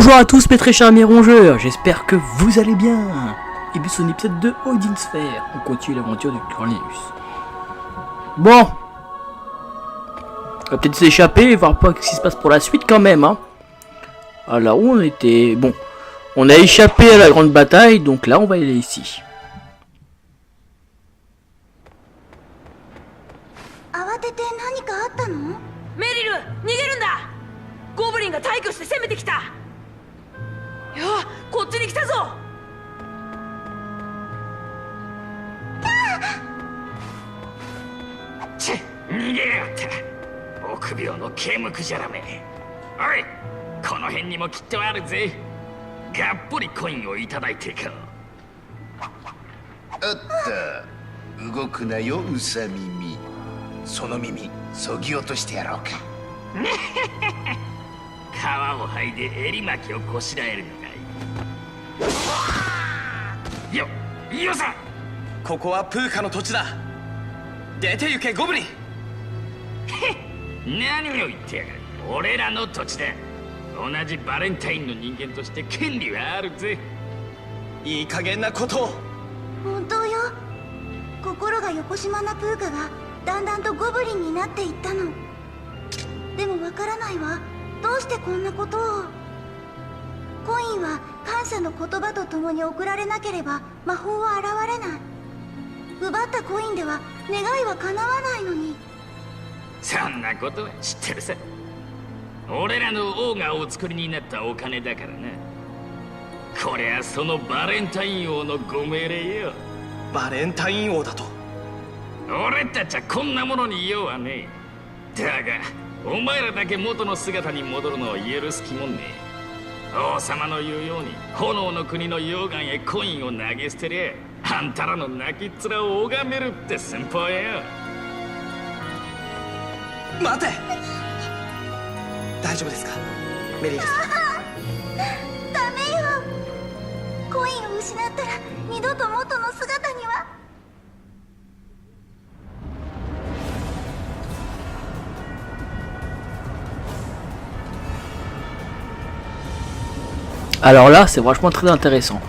Bonjour à tous mes très chers amis rongeurs, j'espère que vous allez bien. Et puis c'est un épisode de Odin Sphere, on continue l'aventure du Cornelius. Bon, on va peut-être s'échapper et voir pas ce qui se passe pour la suite quand même, hein. Alors où on était? Bon, on a échappé à la grande bataille, donc là on va aller ici. 慌てて何かあったの？メリル、逃げるんだ。ゴブリンが退去して攻めてきた。いや、こっちに来たぞ。チッ、逃げやがった。臆病のケムクじゃらめ。おい、この辺にもきっとあるぜ。がっぽりコインをいただいていこう。あった。動くなよ、ウサ耳。その耳、そぎ落としてやろうか。皮を剥いで襟巻きをこしらえるのがいい。よさ。ここはプーカの土地だ。出て行けゴブリン。何を言ってやがる。俺らの土地だ。同じバレンタインの人間として権利はあるぜ。いい加減なことを。本当よ。心が横島なプーカがだんだんとゴブリンになっていったの。でもわからないわ。どうしてこんなことを。コインは感謝の言葉とともに送られなければ魔法は現れない。奪ったコインでは願いは叶わないのに。そんなことは知ってるさ。俺らの王がお作りになったお金だからな。これはそのバレンタイン王のご命令よ。バレンタイン王だと。俺たちはこんなものに用はねえ。だがお前らだけ元の姿に戻るのを許す気もねえ。王様の言うように炎の国の溶岩へコインを投げ捨てりゃあんたらの泣きっ面を拝めるって寸法よ。待て。大丈夫ですかメリーさん。ダメよ。コインを失ったら二度と元の姿には。Alors là, c'est franchement très intéressant.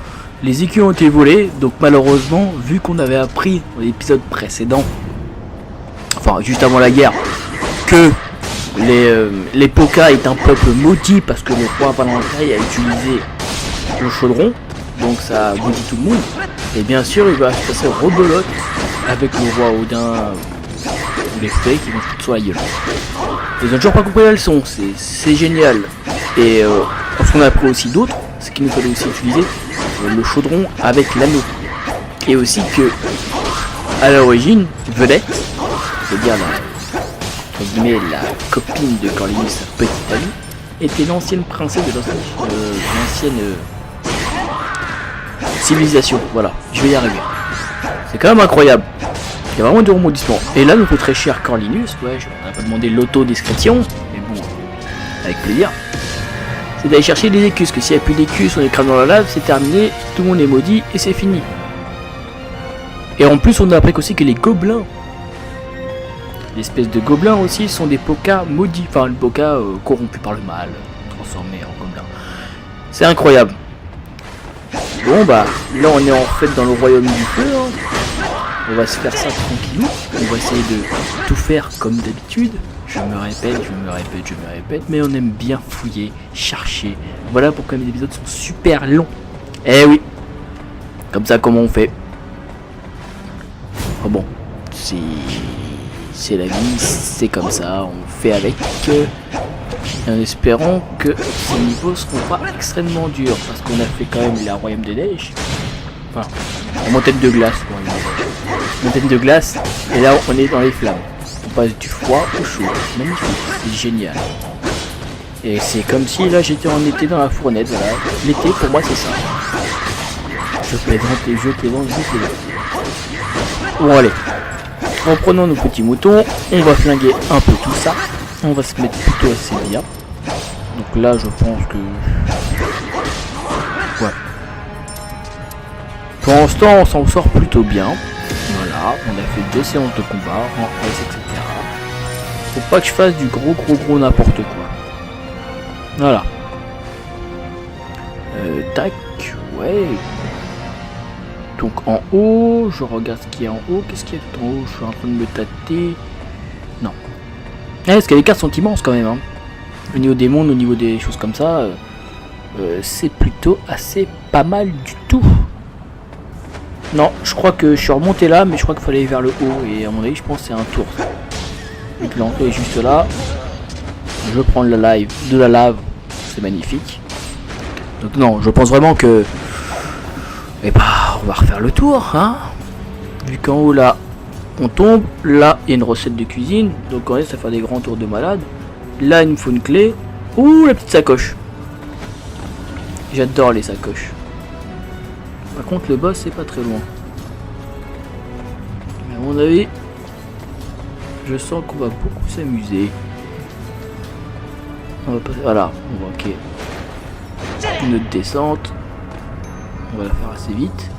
Les écus ont été volés, donc malheureusement, vu qu'on avait appris dans l'épisode précédent, enfin juste avant la guerre, que les Poka est un peuple maudit parce que le roi Valentin a utilisé le chaudron, donc ça a maudit tout le monde. Et bien sûr, il va se passer rebelote avec le roi Odin ou les fées qui vont foutre sur la gueule. Ils ont toujours pas compris la leçon, c'est génial. Et ce qu'on a appris aussi d'autres, c'est qu'il nous fallait aussi utiliser le chaudron avec l'anneau. Et aussi que, à l'origine, Vedette, c'est-à-dire la copine de Cornelius, sa petite amie, était l'ancienne princesse de l'ancienne civilisation. Voilà, je vais y arriver. C'est quand même incroyable. Il y a vraiment du rebondissement. Et là, notre très cher Cornelius, ouais, on n'a pas demandé l'autodescription, mais bon, avec plaisir. C'est d'aller chercher des écus, parce que s'il n'y a plus d'écus, on est cramé dans la lave, c'est terminé, tout le monde est maudit et c'est fini. Et en plus, on a appris aussi que les gobelins, l'espèce de gobelins aussi, sont des Poka maudits, enfin le Poka corrompu par le mal, transformé en gobelin. C'est incroyable. Bon bah, là on est en fait dans le royaume du feu, hein. On va se faire ça tranquillou, on va essayer de tout faire comme d'habitude. Je me répète, mais on aime bien fouiller, chercher. Voilà pourquoi mes épisodes sont super longs. Eh oui, comme ça, comment on fait? Oh bon, c'est la vie, c'est comme ça, on fait avec. En espérant que ces niveaux seront pas extrêmement durs, parce qu'on a fait quand même la Royaume des Neiges. Enfin, la montagne de glace, quoi. Montagne de glace, et là on est dans les flammes. On passe du froid au chaud, magnifique, c'est génial. Et c'est comme si là j'étais en été dans la fournette, voilà. L'été pour moi c'est ça. Je plaisante. Bon allez, en prenant nos petits moutons, on va flinguer un peu tout ça. On va se mettre plutôt assez bien. Donc là je pense que... Ouais. Pour l'instant on s'en sort plutôt bien. Voilà, on a fait 2 séances de combat, en presse, etc. Faut pas que je fasse du gros n'importe quoi. Voilà. Tac, ouais. Donc en haut, je regarde ce qu'il y a en haut. Qu'est-ce qu'il y a tout en haut? Je suis en train de me tâter. Non. Parce que les cartes sont immenses quand même. Hein. Au niveau des mondes, au niveau des choses comme ça, c'est plutôt assez pas mal du tout. Non, je crois que je suis remonté là, mais je crois qu'il fallait aller vers le haut. Et à mon avis, je pense que c'est un tour. Donc l'entrée est juste là. Je prends de la lave. C'est magnifique. Donc non, je pense vraiment que... Eh bah, on va refaire le tour, hein. Vu qu'en haut, là, on tombe. Là, il y a une recette de cuisine. Donc on reste à faire des grands tours de malade. Là, il me faut une clé. Ouh, la petite sacoche. J'adore les sacoches. Par contre, le boss, c'est pas très loin. Mais à mon avis, je sens qu'on va beaucoup s'amuser. On va passer... Voilà, on va... Ok. Une autre descente. On va la faire assez vite.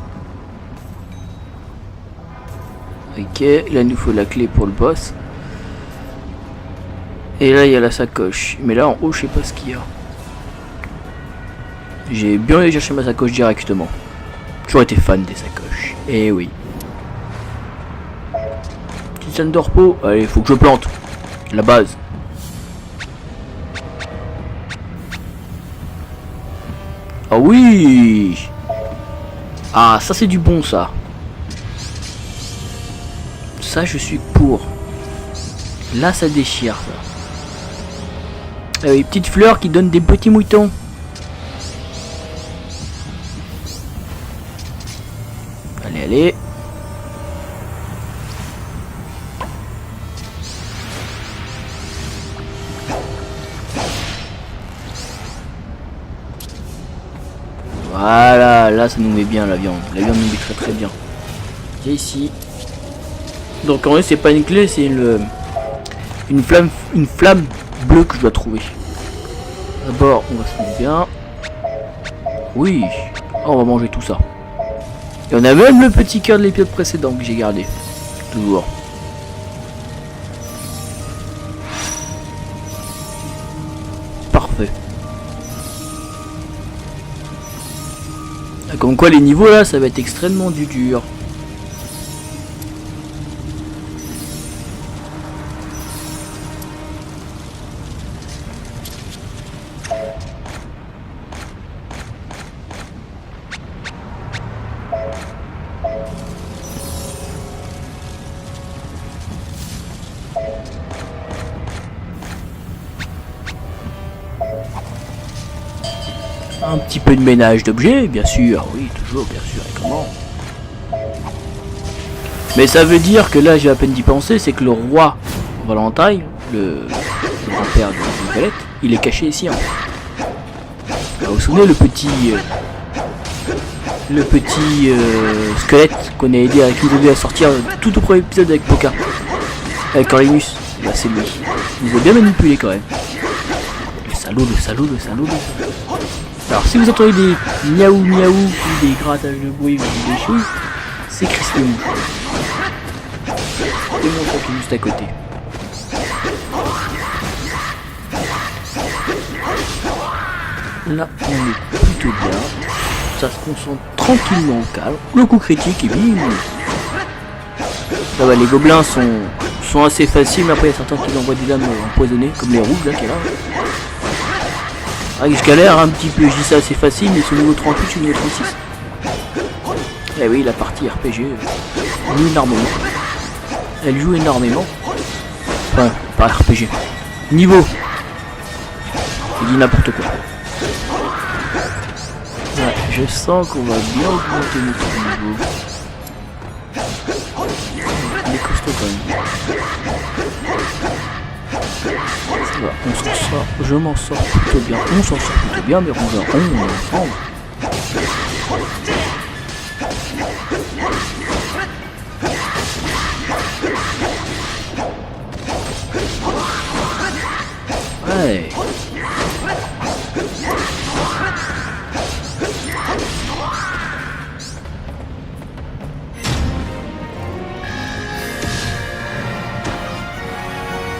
Ok, là il nous faut la clé pour le boss. Et là il y a la sacoche. Mais là en haut je sais pas ce qu'il y a. J'ai bien allé chercher ma sacoche directement. J'ai toujours été fan des sacoches. Et oui. Petite scène de repos. Allez, faut que je plante. La base. Ah oui. Ah, ça c'est du bon ça. Ça je suis pour. Là ça déchire ça. Ah oui, petite fleur qui donne des petits moutons. Allez, allez. Voilà, là ça nous met bien la viande. La viande nous met très très bien. J'ai ici. Donc en vrai c'est pas une clé, c'est une flamme bleue que je dois trouver. D'abord on va se mettre bien. Oui, on va manger tout ça. Et on a même le petit cœur de l'épisode précédent que j'ai gardé. Toujours. Parfait. Comme quoi les niveaux là ça va être extrêmement dur. Un petit peu de ménage d'objets, bien sûr, oui, toujours, bien sûr, et comment. Mais ça veut dire que là, j'ai à peine d'y penser, c'est que le roi Valentin, le grand-père de Valette, il est caché ici. Hein. Vous vous souvenez le petit squelette qu'on a aidé à sortir tout au premier épisode avec Poca, avec Corlinus. Là, c'est lui. Il nous a bien manipulé quand même. Le salaud. Alors si vous entendez des miaou miaou ou des grattages de bruit ou des choses, c'est Christine. Et mon frère qui est juste à côté. Là on est plutôt bien. Ça se concentre tranquillement au calme. Le coup critique et bim. Ça va, les gobelins sont assez faciles, mais après il y a certains qui envoient des lames empoisonnées, comme les rouges là qui est là. Ah, je galère un petit peu, je dis ça assez facile, mais c'est au niveau 38, je suis au niveau 36. Eh oui, la partie RPG joue énormément. Elle joue énormément. Enfin, pas RPG. Niveau. Je dis n'importe quoi. Ouais, je sens qu'on va bien augmenter notre niveau. Il est costaud quand même. Ça va, on s'en sort, je m'en sors plutôt bien, on s'en sort plutôt bien, mais on est ensemble. Ouais.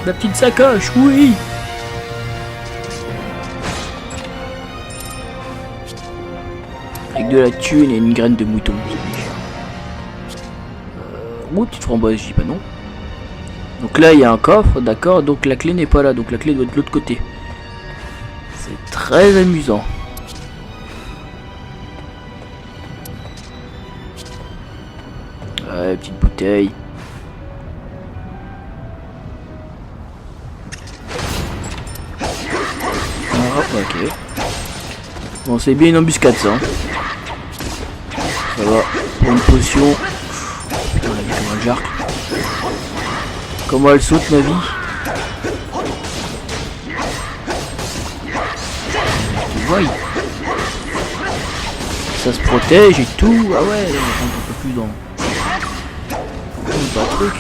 La petite sacoche, oui. de la thune et une graine de mouton. Oh, petite framboise, je dis pas non. Donc là, il y a un coffre, d'accord. Donc la clé n'est pas là, donc la clé doit être de l'autre côté. C'est très amusant. Ouais, petite bouteille. Ah, ok. Bon, c'est bien une embuscade ça. Hein. Ça va. Pour une potion. Putain, la vie, comment elle jarque. Comment elle saute, ma vie. Tu vois, ça se protège et tout. Ah ouais, on rentre un peu plus dans. Pas de truc.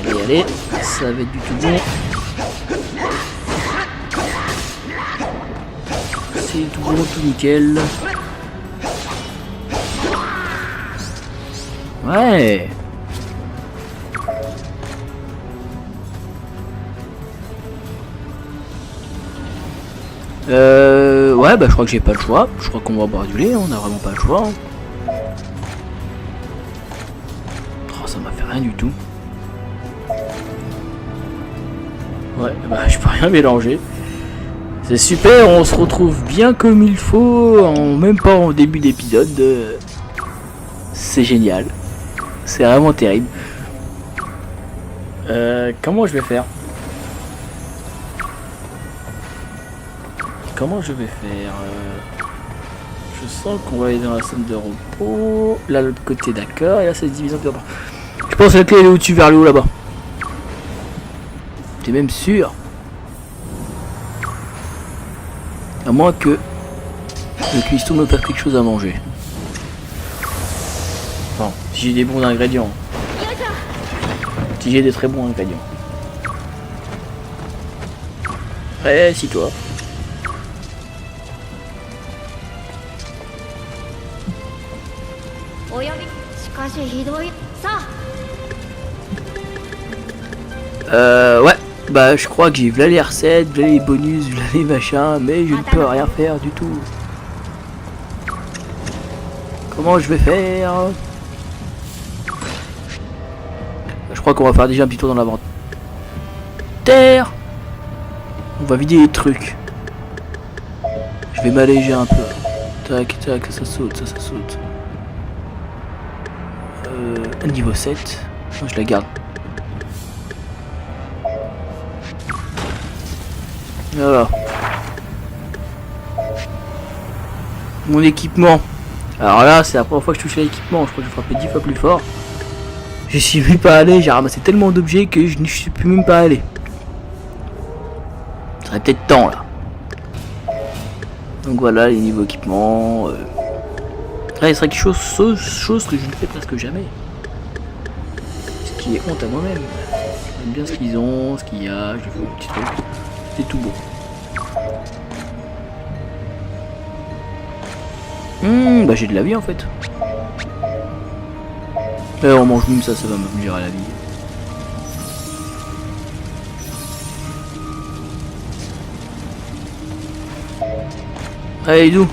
Allez, allez, ça va être du tout bon. C'est tout bon, tout nickel. Ouais. Ouais, bah je crois que j'ai pas le choix. Je crois qu'on va boire du lait, on a vraiment pas le choix. Hein. Oh, ça m'a fait rien du tout. Ouais, bah je peux rien mélanger. C'est super, on se retrouve bien comme il faut, même pas en début d'épisode. C'est génial. C'est vraiment terrible. Comment je vais faire? Comment je vais faire? Je sens qu'on va aller dans la zone de repos. Là, l'autre côté, d'accord. Et là, ça se divise en deux. Je pense que la clé elle est au-dessus vers le haut là-bas. T'es même sûr? À moins que le cuistot me fasse quelque chose à manger. Enfin, si j'ai des bons ingrédients. Si j'ai des très bons ingrédients. Ouais, si toi. Ouais, bah je crois que j'ai v'là les recettes, v'là les bonus, v'là les machins, mais je ne peux rien faire du tout. Comment je vais faire? Je crois qu'on va faire déjà un petit tour dans l'inventaire. On va vider les trucs. Je vais m'alléger un peu. Tac, tac, ça saute, ça saute. Niveau 7. Non, je la garde. Voilà. Mon équipement. Alors là, c'est la première fois que je touche à l'équipement. Je crois que je frappais 10 fois plus fort. Je suis même pas allé. J'ai ramassé tellement d'objets que je ne suis plus même pas allé. Ça serait peut-être temps là. Donc voilà les niveaux équipement. Là, il serait quelque chose que je ne fais presque jamais. Ce qui est honte à moi-même. J'aime bien ce qu'ils ont, ce qu'il y a. J'ai fait un petit truc. C'est tout beau. Bah j'ai de la vie en fait. On mange même ça, ça va me dire à la vie. Allez, d'où?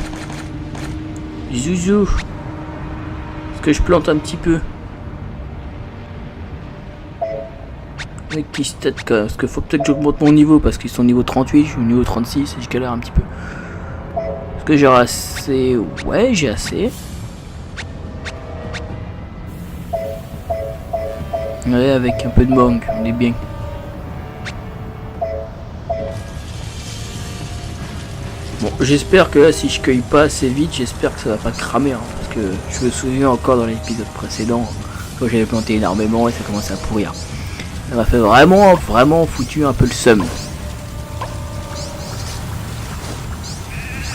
Zouzou. Est-ce que je plante un petit peu? Mec qui se tête quoi. Parce qu'il faut peut-être que j'augmente mon niveau parce qu'ils sont niveau 38, je suis au niveau 36 et je galère un petit peu. Est-ce que j'ai assez? Ouais, j'ai assez. Ouais, avec un peu de mangue, on est bien. Bon, j'espère que là, si je cueille pas assez vite, j'espère que ça va pas cramer. Hein, parce que je me souviens encore dans l'épisode précédent, quand j'avais planté énormément et ça commençait à pourrir. Ça m'a fait vraiment foutu un peu le seum.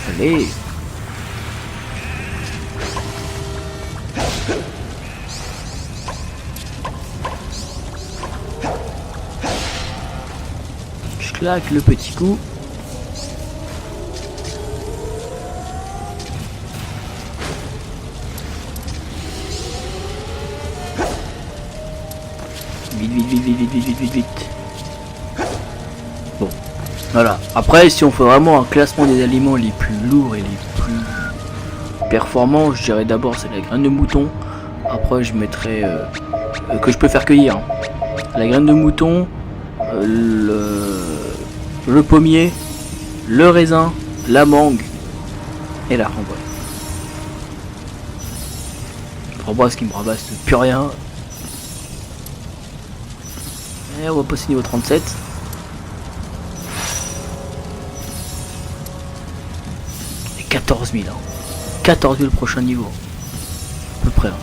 Allez. Je claque le petit coup. Vite. Bon. Voilà. Après, si on fait vraiment un classement des aliments les plus lourds et les plus performants, je dirais d'abord c'est la graine de mouton. Après, je mettrai que je peux faire cueillir. La graine de mouton, le pommier, le raisin, la mangue et la framboise. La framboise qui me rabasse plus rien. Et on va passer niveau 37. Et 14 000. Hein. 14 000 le prochain niveau. À peu près. Hein.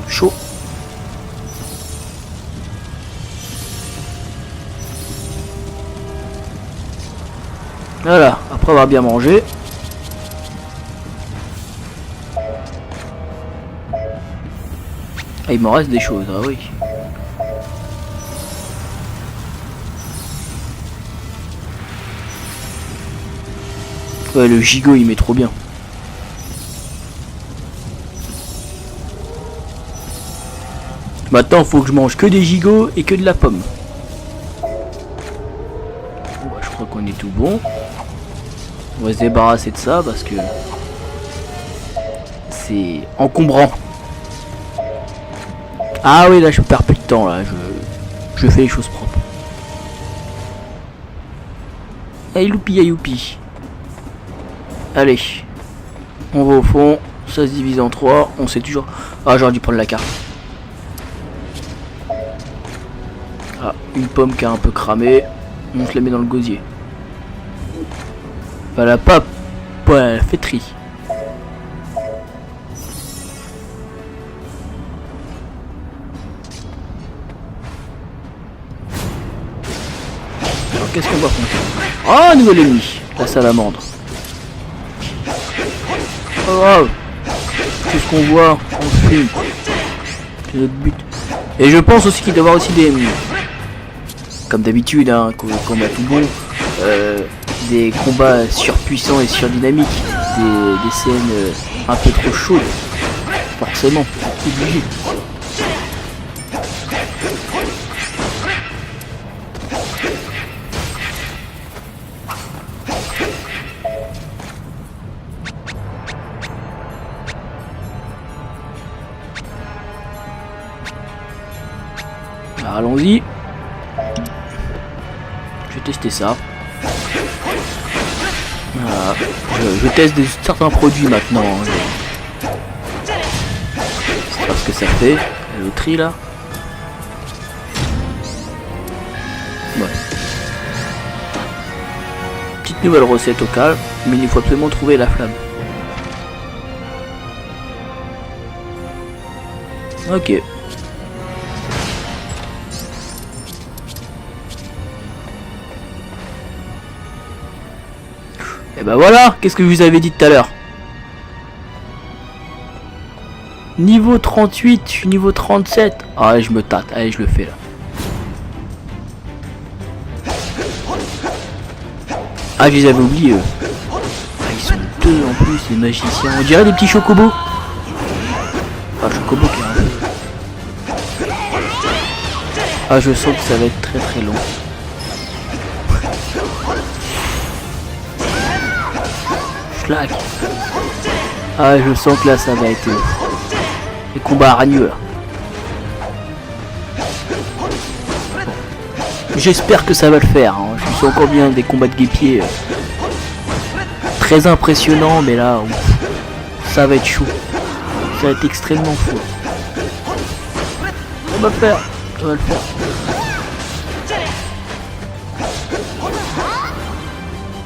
Chaud. Voilà, après avoir bien mangé. Ah, il m'en reste des choses, ah oui. Ouais, le gigot il met trop bien. Maintenant, faut que je mange que des gigots et que de la pomme. Bon, bah, je crois qu'on est tout bon. On va se débarrasser de ça parce que c'est encombrant. Ah oui, là je perds plus de temps, là je fais les choses propres. Hey youpi, youpi. Allez, on va au fond, ça se divise en 3, on sait toujours. Ah, j'aurais dû prendre la carte. Ah, une pomme qui a un peu cramé, on se la met dans le gosier. Voilà, pas ouais, fait tri. Alors qu'est-ce qu'on va faire? Oh, nouvel ennemi, la salamandre. Oh wow. Tout ce qu'on voit, on fume. C'est notre but. Et je pense aussi qu'il doit y avoir aussi des... Comme d'habitude, hein, combat tout bon. Des combats surpuissants et surdynamiques. Des scènes un peu trop chaudes. Forcément, obligé. Allons-y. Je vais tester ça. Voilà. Je teste certains produits maintenant. C'est pas ce que ça fait. Le tri là. Ouais. Petite nouvelle recette au calme. Mais il faut absolument trouver la flamme. Ok. Et bah voilà, qu'est-ce que je vous avais dit tout à l'heure. Niveau 38, je suis niveau 37. Ah, je me tâte, allez, je le fais là. Ah, je les avais oubliés eux. Ah, ils sont deux en plus, les magiciens. On dirait des petits chocobos. Ah, chocobo qui est un peu... Ah, je sens que ça va être très très long. Schlag. Ah, je sens que là ça va être les combats aragneux là. Bon. J'espère que ça va le faire. Hein. Je me sens encore bien des combats de guépiers. Très impressionnant, mais là, ouf, ça va être chaud. Ça va être extrêmement fou. Ça va le faire. Ça va le faire.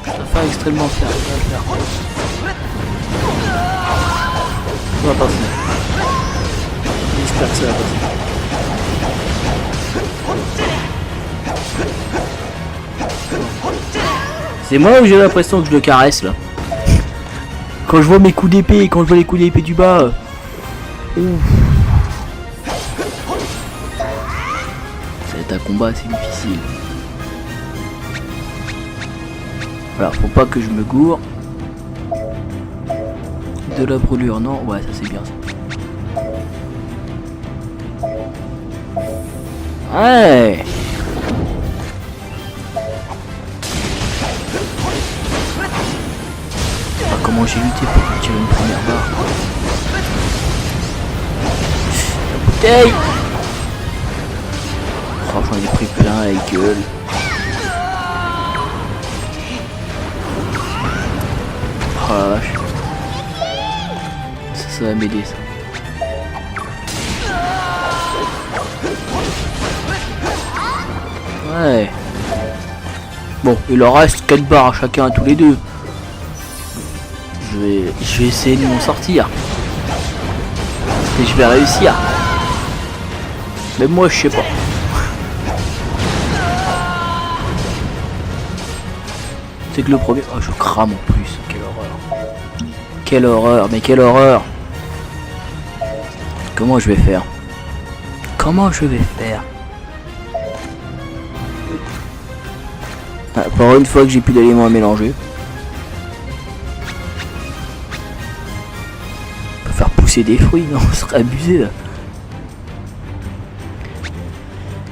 Ça va faire extrêmement faire. Ça va le faire. Ça va passer. J'espère que ça va passer. C'est moi où j'ai l'impression que je le caresse là. Quand je vois mes coups d'épée et quand je vois les coups d'épée du bas. Ouf. Ça va être un combat assez difficile. Voilà, faut pas que je me gourre. De la brûlure, non? Ouais, ça c'est bien ça. Ouais. comment j'ai lutté pour lui tirer une première barre. La bouteille. Oh, j'en ai pris plein la gueule. Oh la vache. Ça va m'aider ça. Ouais. Bon, il leur reste 4 barres à chacun, à tous les deux. Je vais essayer de m'en sortir. Et je vais réussir. Même moi, je sais pas. C'est que le premier... Oh, je crame en plus. Quelle horreur. Quelle horreur, mais quelle horreur. Comment je vais faire? Comment je vais faire? Ah, pour une fois que j'ai plus d'éléments à mélanger. On peut faire pousser des fruits, non, ce serait abusé là.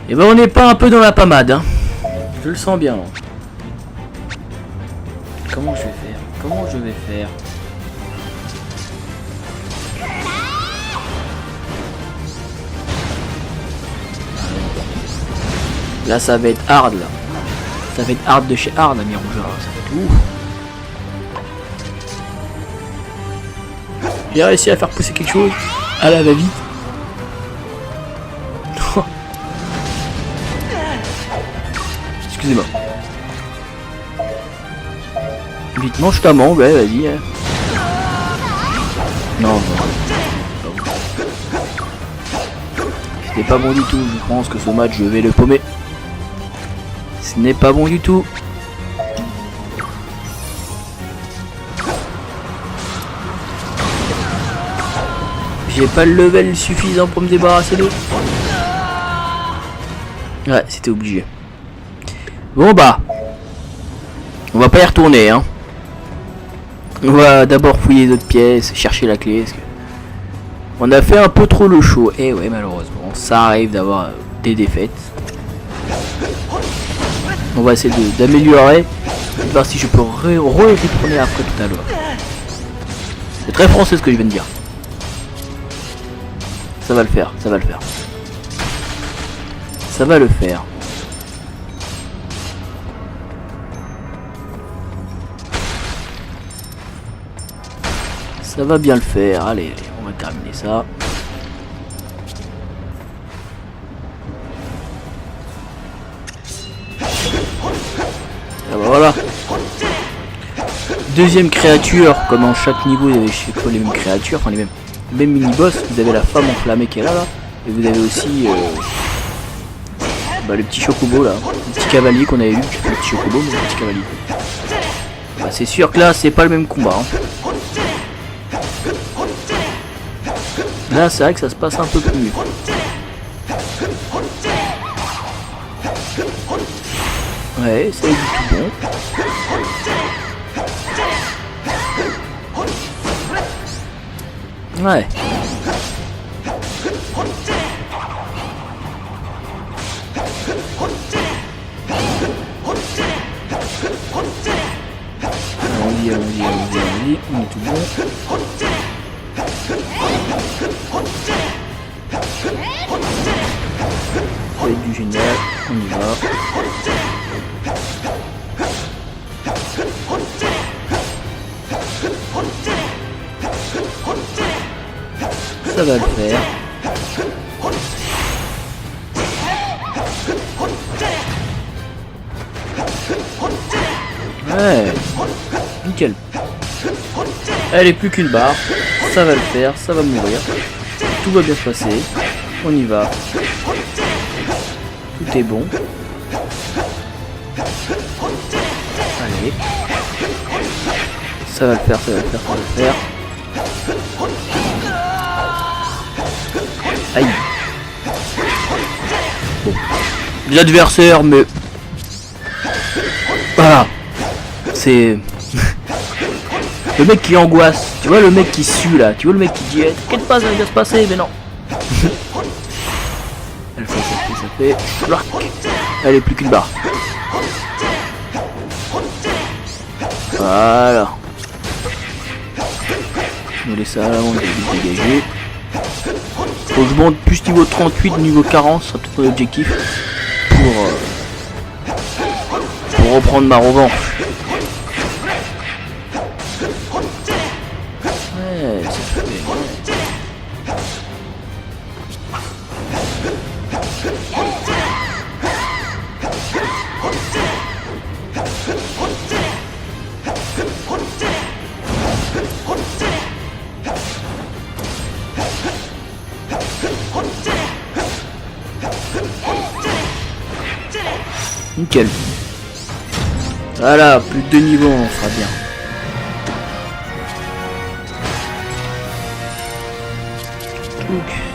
Et ben on n'est pas un peu dans la pommade, hein. Je le sens bien là. Comment je vais faire? Comment je vais faire? Là ça va être hard là. Ça va être hard de chez hard, ami Rougeur, ça va être ouf. J'ai réussi à faire pousser quelque chose à la va-vite. Excusez-moi. Vite, mange ta mangue, ouais, vas-y. Hein. Non, non. C'était pas bon du tout, je pense que ce match, je vais le paumer. Ce n'est pas bon du tout. J'ai pas le level suffisant pour me débarrasser d'eux. Ouais, c'était obligé. Bon bah. On va pas y retourner, hein. On va d'abord fouiller d'autres pièces, chercher la clé. Parce que on a fait un peu trop le show. Et ouais, malheureusement, ça arrive d'avoir des défaites. On va essayer d'améliorer. Voir si je peux retourner après tout à l'heure. C'est très français ce que je viens de dire. Ça va le faire, ça va le faire. Ça va le faire. Ça va bien le faire. Allez, allez, on va terminer ça. Ah bah voilà. Deuxième créature, comme en chaque niveau, il y avait chaque fois les mêmes créatures, enfin les mêmes mini-boss. Vous avez la femme enflammée qui est là, et vous avez aussi le petit chocobo là, le petit cavalier qu'on avait vu, le petit chocobo, mais le petit cavalier. Bah, c'est sûr que là, c'est pas le même combat. Hein. Là, c'est vrai que ça se passe un peu plus mieux. Ouais, c'est du tout bon. Ouais. Allons-y, allons-y, allons-y, allons-y. On est tout bon. Ça va être du génial. On y va. Ça va le faire. Ouais. Nickel. Elle est plus qu'une barre. Ça va le faire. Ça va mourir. Tout va bien se passer. On y va. Tout est bon. Allez. Ça va le faire, ça va le faire, ça va le faire. Aïe. Bon. L'adversaire, mais... Voilà. C'est... le mec qui angoisse. Tu vois le mec qui sue là. Tu vois le mec qui dit t'inquiète pas, ça va bien se passer, mais non. Elle fait, ça fait... Schlac. Elle est plus qu'une barre. Voilà. On va laisser à l'avant de dégager. Faut que je monte plus niveau 38, niveau 40, ce sera peut-être mon objectif pour reprendre ma revanche. Ouais, ça fait... ouais. Nickel. Voilà, plus de 2 niveaux, on sera bien.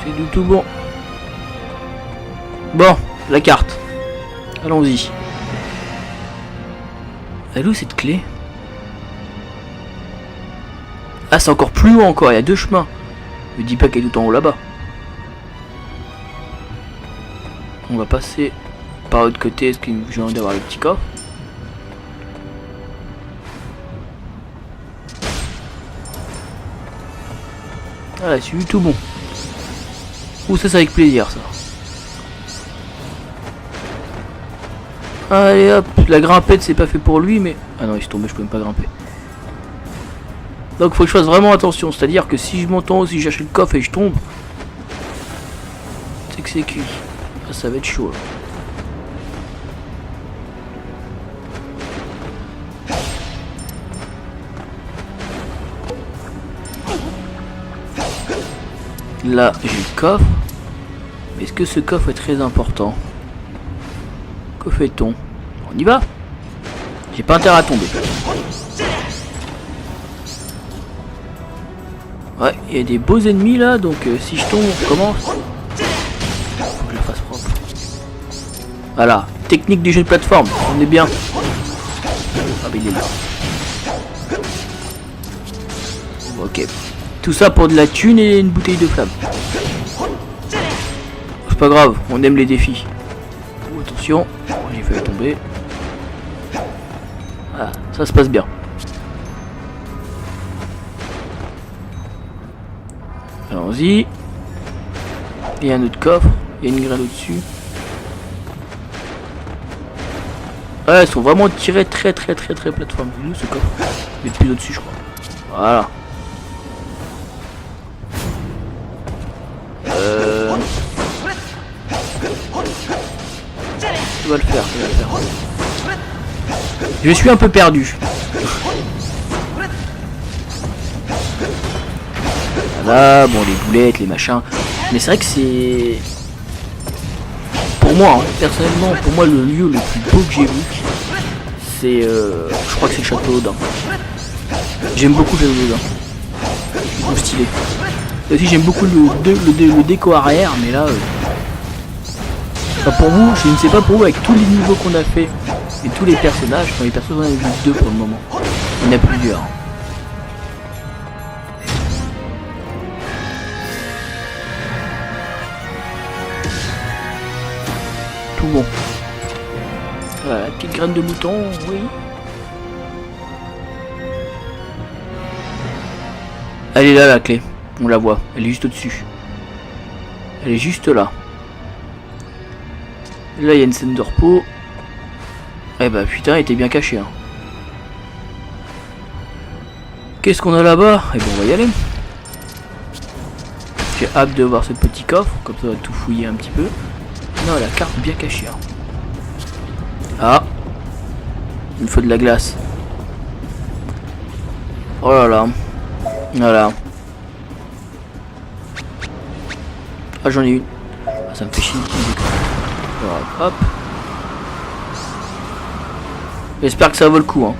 C'est du tout bon. Bon, la carte. Allons-y. Elle est où cette clé? Ah, c'est encore plus loin encore, il y a 2 chemins. Ne dis pas qu'elle est tout en haut là-bas. On va passer par l'autre côté. Est-ce que j'ai envie d'avoir le petit coffre? Ah, c'est du tout bon. Ouh, ça c'est avec plaisir ça. Allez hop, la grimpette c'est pas fait pour lui mais... Ah non il se tombait, je peux même pas grimper. Donc faut que je fasse vraiment attention, c'est à dire que si je monte en haut, si j'achète le coffre et je tombe, c'est que c'est cuit. Ah, ça va être chaud là. Là j'ai le coffre. Mais est-ce que ce coffre est très important? Que fait-on? On y va? J'ai pas intérêt à tomber. Ouais, il y a des beaux ennemis là, donc si je tombe, on recommence. Faut que je le fasse propre. Voilà, technique du jeu de plateforme, on est bien. Ah mais il est là. Ok. Tout ça pour de la thune et une bouteille de flamme. C'est pas grave, on aime les défis. Oh, attention, j'ai failli tomber. Voilà, ça se passe bien. Allons-y. Il y a un autre coffre. Il y a une grille au-dessus. Ouais, ils sont vraiment tirés très plateforme. Où ce coffre? Il est plus au-dessus, je crois. Voilà. Ça va le faire, ça va le faire. Je suis un peu perdu. Voilà, bon les boulettes, les machins. Mais c'est vrai que c'est... Pour moi, hein, personnellement, pour moi le lieu le plus beau que j'ai vu, c'est... je crois que c'est le château d'Odin. J'aime beaucoup le château d'Odin. Je trouve stylé. Et aussi j'aime beaucoup le déco arrière, mais là... Enfin, pour vous, je ne sais pas pour vous, avec tous les niveaux qu'on a fait et tous les personnages, les personnages on a vu 2 pour le moment. Il y en a plusieurs. Tout bon. Voilà, la petite graine de mouton, oui. Elle est là la clé, on la voit, elle est juste au-dessus. Elle est juste là. Là il y a une scène de repos. Eh bah putain, elle était bien cachée. Hein. Qu'est-ce qu'on a là-bas? Eh ben on va y aller. J'ai hâte de voir ce petit coffre, comme ça on va tout fouiller un petit peu. Non, la carte bien cachée. Hein. Ah, il me faut de la glace. Oh là là. Voilà. Ah j'en ai une. Ah, ça me fait chier. Voilà, hop. J'espère que ça vaut le coup. Hein.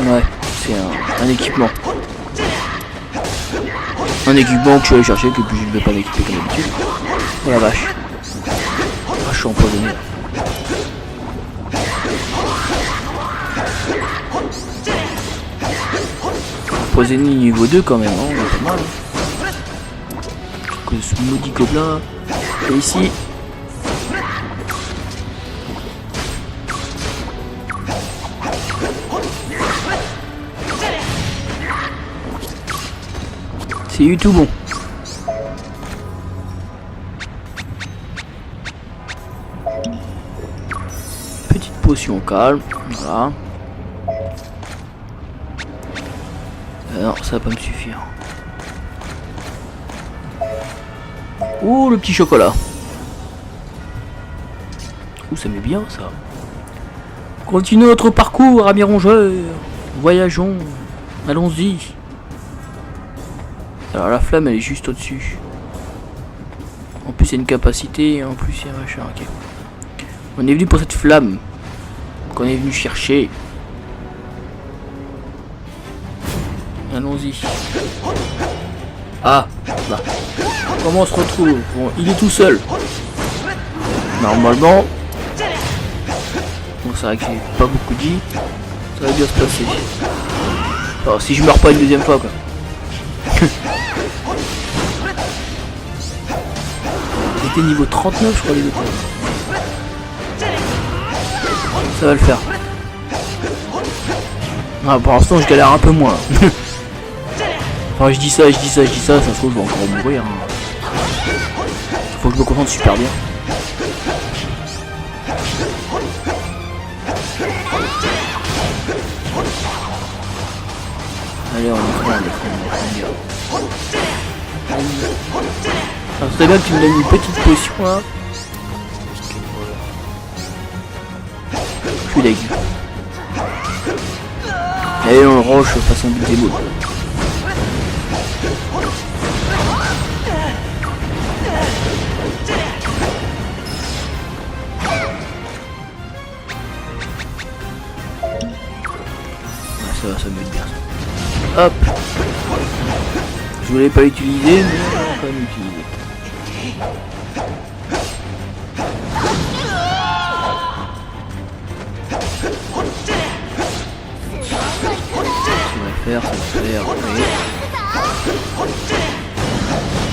Ouais, c'est un équipement. Un équipement que je suis allé chercher, que puis je ne vais pas l'équiper comme d'habitude. Oh la vache. Ah, je suis empoisonné. Empoisonné niveau 2 quand même, hein, on est pas mal. Que ce maudit gobelin. Et ici. C'est du tout bon. Petite potion calme, voilà. Non, ça va pas me suffire. Oh, le petit chocolat. Ouh, ça met bien ça. Continuons notre parcours, amis rongeurs. Voyageons. Allons-y. Alors la flamme elle est juste au-dessus. En plus il y a une capacité, en plus il y a machin, ok. On est venu pour cette flamme qu'on est venu chercher. Allons-y. Ah, bah. Comment on se retrouve? Bon, il est tout seul. Normalement. Bon, c'est vrai que j'ai pas beaucoup dit. Ça va bien se passer. Alors, si je meurs pas une deuxième fois, quoi. J'étais niveau 39, je crois, les deux. Ça va le faire. Ah, pour l'instant, je galère un peu moins. Enfin, je dis ça, ça se trouve, je vais encore mourir. Hein. Faut que je me concentre super bien. Allez, on est alors, c'est bien que tu me donnes une petite potion là. Je suis dégueu. Allez, on roche façon beat'em all. Ça va, ça me met bien. Hop. Je voulais pas l'utiliser, mais on va quand même l'utiliser. Ça va faire, oui.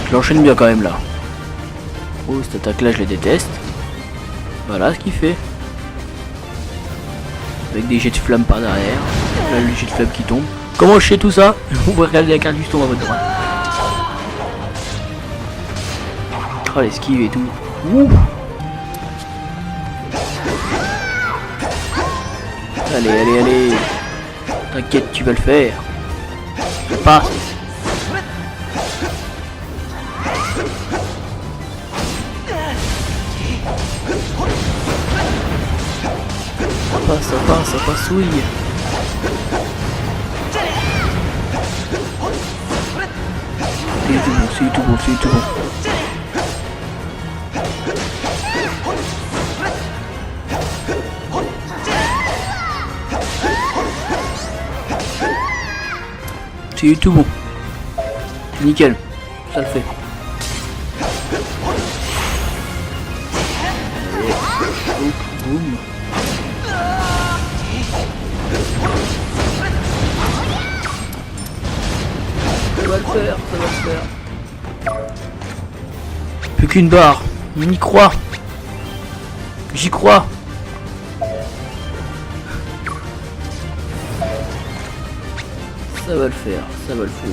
Je l'enchaîne bien quand même là. Oh, cette attaque là je la déteste. Voilà ce qu'il fait. Avec des jets de flammes par derrière. Là le jet de flammes qui tombe. Comment je sais tout ça? On va regarder la carte du tombe à votre droite. Oh l'esquive et tout. Ouh. Allez, allez, allez. T'inquiète, tu vas le faire. Pas. Ça passe, oui. C'est tout bon. C'est tout bon. Nickel. Ça le fait. Allez. Boum. Ça va le faire. Plus qu'une barre. On y croit. J'y crois. Ça va le faire. Ça va le faire.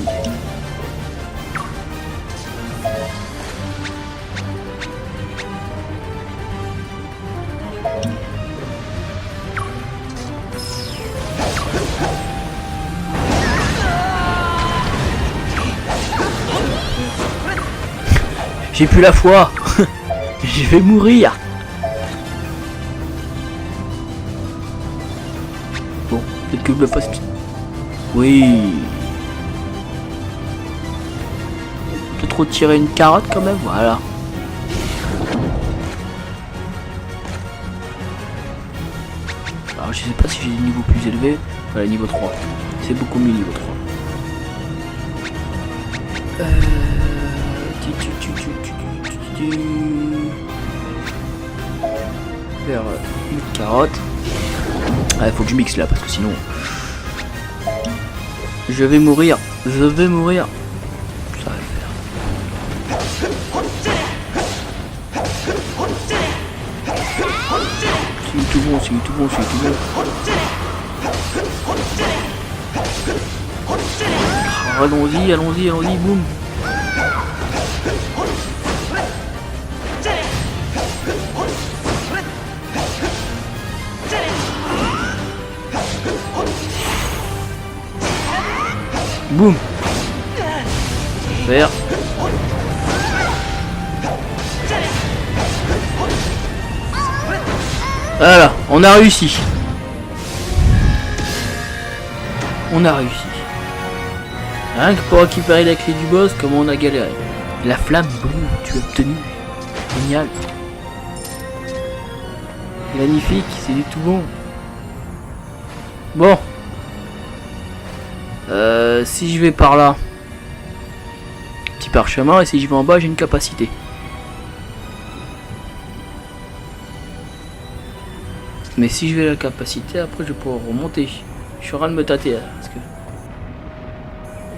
J'ai plus la foi. Je vais mourir. Bon, peut-être que je me passe. Oui. Peut-être retirer une carotte quand même, voilà. Alors je sais pas si j'ai des niveaux plus élevés. Voilà, niveau 3. C'est beaucoup mieux niveau 3. Vers une carotte. Ah, faut que je mixe là parce que sinon je vais mourir. Ça va le faire. C'est tout bon. Allons-y, boum. Boum. Faire. Voilà, on a réussi. On a réussi. Rien que pour récupérer la clé du boss, comment on a galéré. La flamme bleue, tu as obtenu. Génial. Magnifique, c'est du tout bon. Bon. Si je vais par là. Petit parchemin, et si je vais en bas, j'ai une capacité. Mais si je vais à la capacité, après je vais pouvoir remonter. Je suis en train de me tâter là, parce que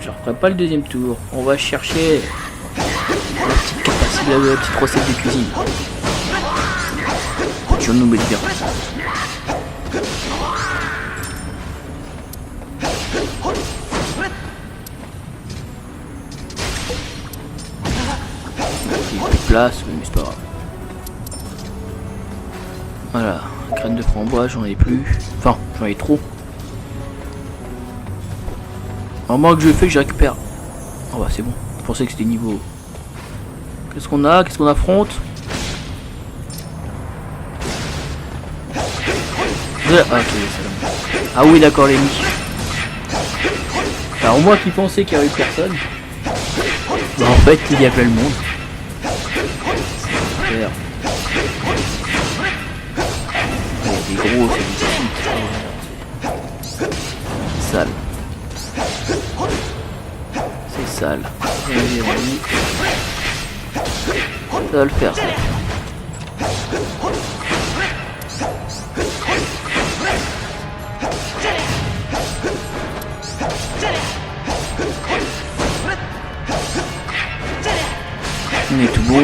je referai pas le deuxième tour. On va chercher la petite capacité, la petite recette de cuisine. Je nous mets bien. Il n'y a plus de place, mais c'est pas grave. Voilà. Graines de framboise, j'en ai plus. Enfin, j'en ai trop. En moins que je fais, que je récupère. Oh bah c'est bon. Je pensais que c'était niveau. Qu'est-ce qu'on a? Qu'est-ce qu'on affronte? Ah, ok, c'est bon. Ah oui, d'accord, les nids. Alors moi qui pensais qu'il n'y avait personne. Bah en fait, il y avait le monde. Super. Des gros, c'est sale. C'est sale. Ça va le faire, ça. On est tout bon.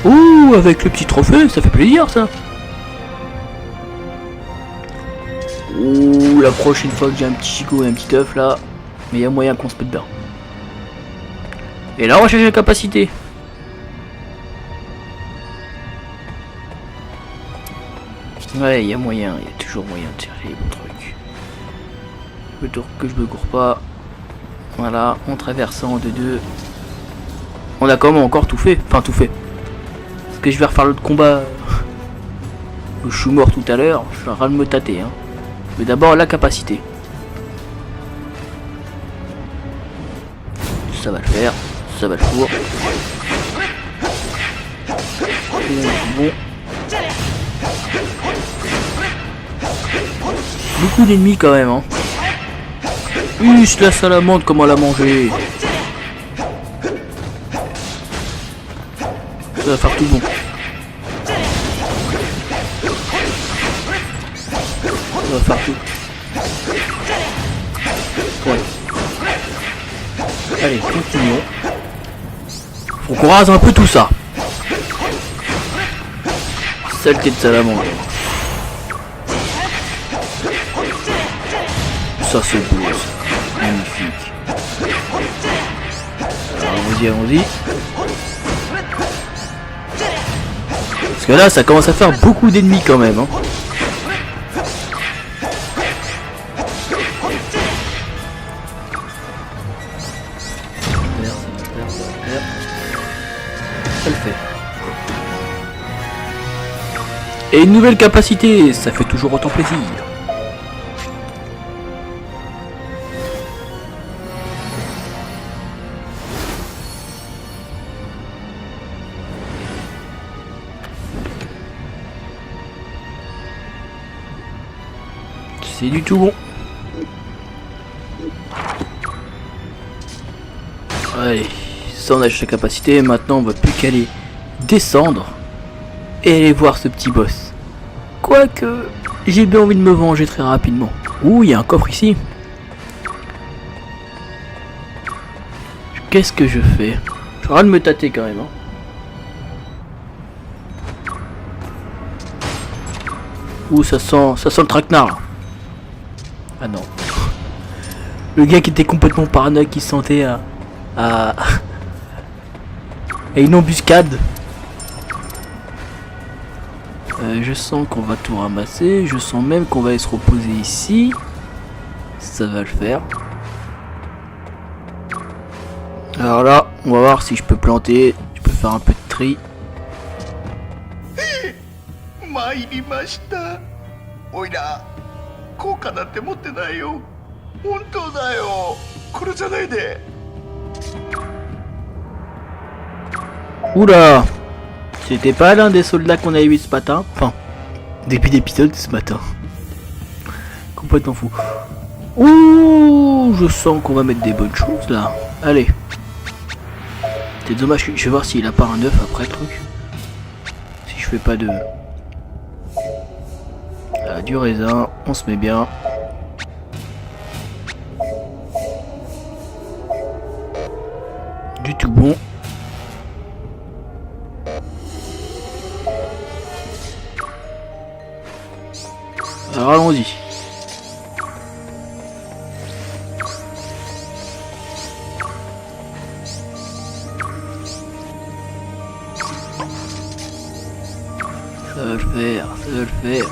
Ouh, avec le petit trophée, ça fait plaisir ça. Ouh, la prochaine fois que j'ai un petit chico et un petit œuf là, mais il y a moyen qu'on se pète bien. Et là on va chercher la capacité. Ouais, il y a moyen, il y a toujours moyen de chercher les bons trucs. Que je me cours pas. Voilà, en traversant de deux. On a quand même encore tout fait. Enfin tout fait. Parce que je vais refaire l'autre combat. Où je suis mort tout à l'heure. Je suis en train de me tâter. Hein. Mais d'abord la capacité. Ça va le faire. Ça va le four. Bon. Beaucoup d'ennemis quand même. Hein. La salamandre, comment la manger. Ça va faire tout bon. Ça va faire tout. Ouais. Allez, continuons. Faut qu'on rase un peu tout ça. Saleté de salamandre. Ça c'est beau, ça. Magnifique. Alors, allons-y, allons-y. Parce que là, ça commence à faire beaucoup d'ennemis quand même. Hein. Ça le fait. Et une nouvelle capacité, ça fait toujours autant plaisir. C'est du tout bon. Allez, ça on a la capacité. Maintenant on va plus qu'aller descendre et aller voir ce petit boss. Quoique, j'ai bien envie de me venger très rapidement. Ouh, il y a un coffre ici. Qu'est-ce que je fais? Je suis en train de me tâter quand même. Hein. Ouh, ça sent le traquenard. Ah non. Le gars qui était complètement paranoïaque, qui se sentait à et une embuscade. Je sens qu'on va tout ramasser. Je sens même qu'on va aller se reposer ici. Ça va le faire. Alors là, on va voir si je peux planter. Je peux faire un peu de tri. 参りました。おいら効果なんて持ってないよ。本当だよ。殺さないで。 Oula! C'était pas l'un des soldats qu'on avait vu ce matin. Enfin, début d'épisode ce matin. Complètement fou. Ouh, je sens qu'on va mettre des bonnes choses là. Allez. C'est dommage que je vais voir s'il a pas un œuf après le truc. Si je fais pas de... Ah, du raisin, on se met bien. Du tout bon. Alors allons-y. Ça va le faire, ça va le faire.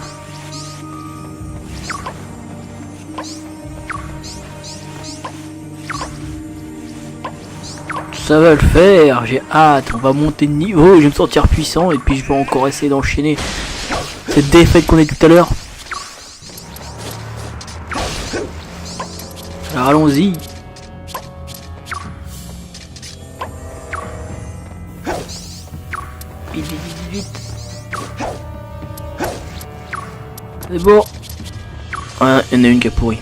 Ça va le faire, j'ai hâte, on va monter de niveau, je vais me sentir puissant et puis je vais encore essayer d'enchaîner cette défaite qu'on a tout à l'heure. Alors allons-y. Vite, vite, vite, vite. C'est bon. Ah, il y en a une qui a pourri.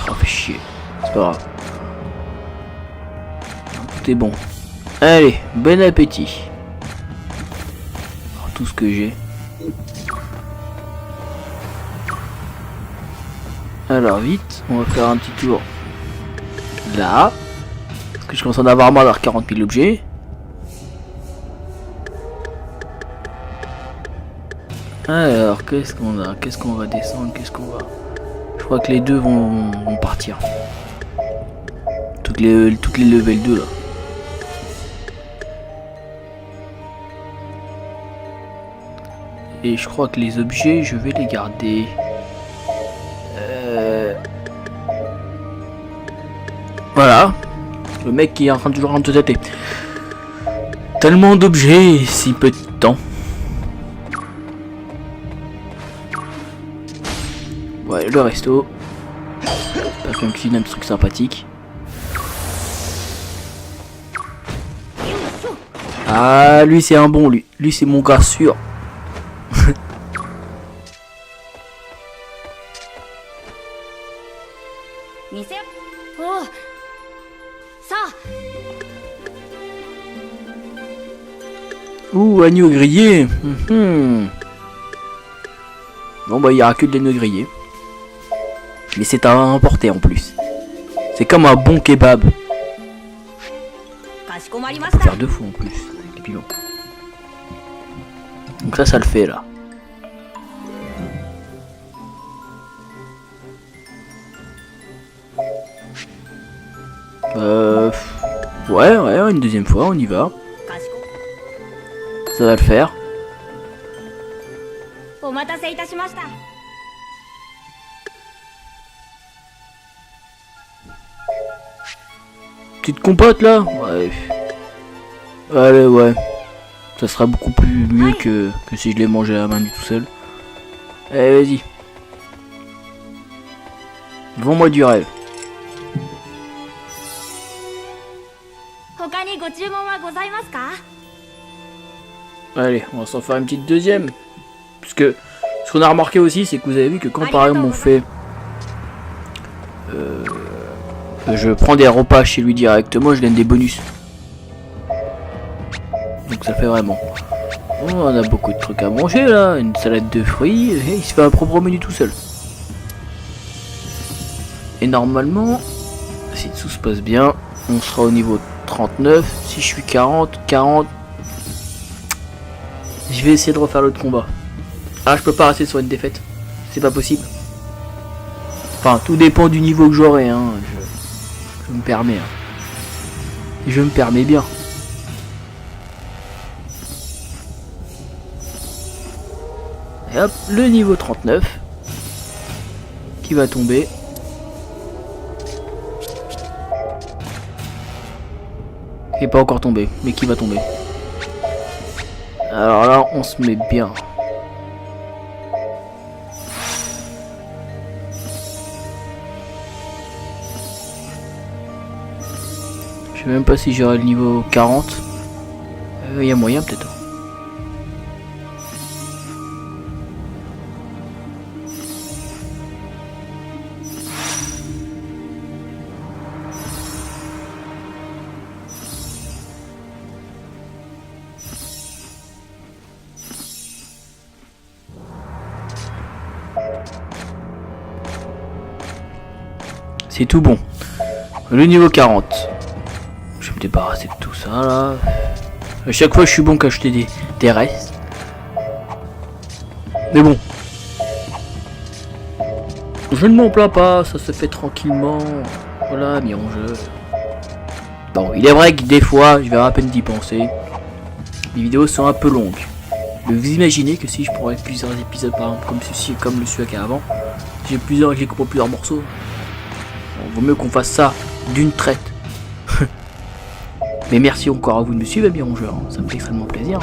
Oh, fait chier. C'est pas grave. Tout est bon. Allez, bon appétit. Alors, tout ce que j'ai. Alors vite, on va faire un petit tour là. Parce que je commence à en avoir marre d'avoir 40 000 objets. Alors, qu'est-ce qu'on a? Qu'est-ce qu'on va descendre? Qu'est-ce qu'on va... Je crois que les deux vont partir. Toutes les level 2 là. Et je crois que les objets, je vais les garder. Voilà. Le mec qui est en train de toujours en train de se tâter. Tellement d'objets, si peu de temps. Ouais, le resto. Pas comme cuisine un truc sympathique. Ah, lui c'est un bon, lui. Lui c'est mon gars sûr. Ouh, agneau grillé. Bon bah il y aura que de l'agneau grillé. Mais c'est à emporter en plus. C'est comme un bon kebab. On peut faire deux fois en plus avec les pilons. Donc ça le fait là. Ouais, une deuxième fois, on y va. Ça va le faire. Petite compote là? Ouais. Allez, ouais. Ça sera beaucoup plus mieux que si je l'ai mangé à la main du tout seul. Allez, vas-y. Vends-moi du rêve. Allez, on va s'en faire une petite deuxième. Parce que ce qu'on a remarqué aussi, c'est que vous avez vu que quand par exemple on fait... je prends des repas chez lui directement, je gagne des bonus. Donc ça fait vraiment. Oh, on a beaucoup de trucs à manger là, une salade de fruits, et il se fait un propre menu tout seul. Et normalement, si tout se passe bien, on sera au niveau 39. Si je suis 40, je vais essayer de refaire l'autre combat. Ah, je peux pas rester sur une défaite. C'est pas possible. Enfin, tout dépend du niveau que j'aurai, hein. Je me permets. Hein. Je me permets bien. Et hop, le niveau 39 qui va tomber. Qui n'est pas encore tombé, mais qui va tomber. Alors là, on se met bien. Je sais même pas si j'aurai le niveau 40. Il y a moyen peut-être. C'est tout bon. Le niveau 40. Je vais me débarrasser de tout ça là. À chaque fois je suis bon qu'à acheter des restes. Mais bon. Je ne m'en plains pas, ça se fait tranquillement. Voilà, mi-rongeur. Bon, il est vrai que des fois, je vais à peine d'y penser. Les vidéos sont un peu longues. Mais vous imaginez que si je prends plusieurs épisodes par exemple comme ceci et comme le celui avant, j'ai plusieurs et que j'ai coupé plusieurs morceaux. Bon, vaut mieux qu'on fasse ça d'une traite. Mais merci encore à vous de me suivre, amis rongeurs, ça me fait extrêmement plaisir.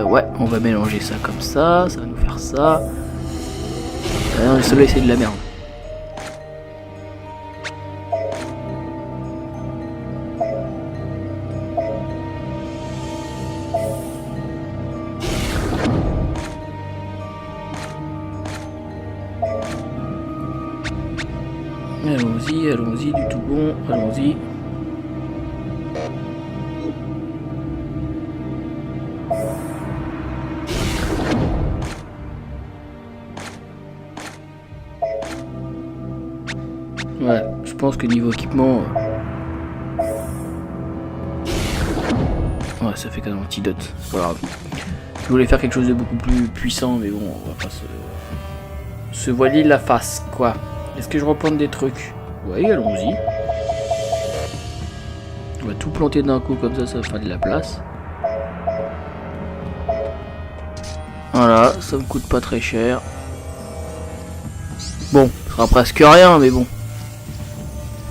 Ouais, on va mélanger ça comme ça va nous faire ça. Non, le soleil c'est de la merde. Allons-y, allons-y, du tout bon, allons-y. Ouais, je pense que niveau équipement... Ouais, ça fait quand même un antidote, c'est pas grave. Je voulais faire quelque chose de beaucoup plus puissant, mais bon, on va pas se voiler la face, quoi. Est-ce que je replante des trucs? Oui, allons-y. On va tout planter d'un coup, comme ça fera de la place. Voilà, ça me coûte pas très cher. Bon, ce sera presque rien, mais bon.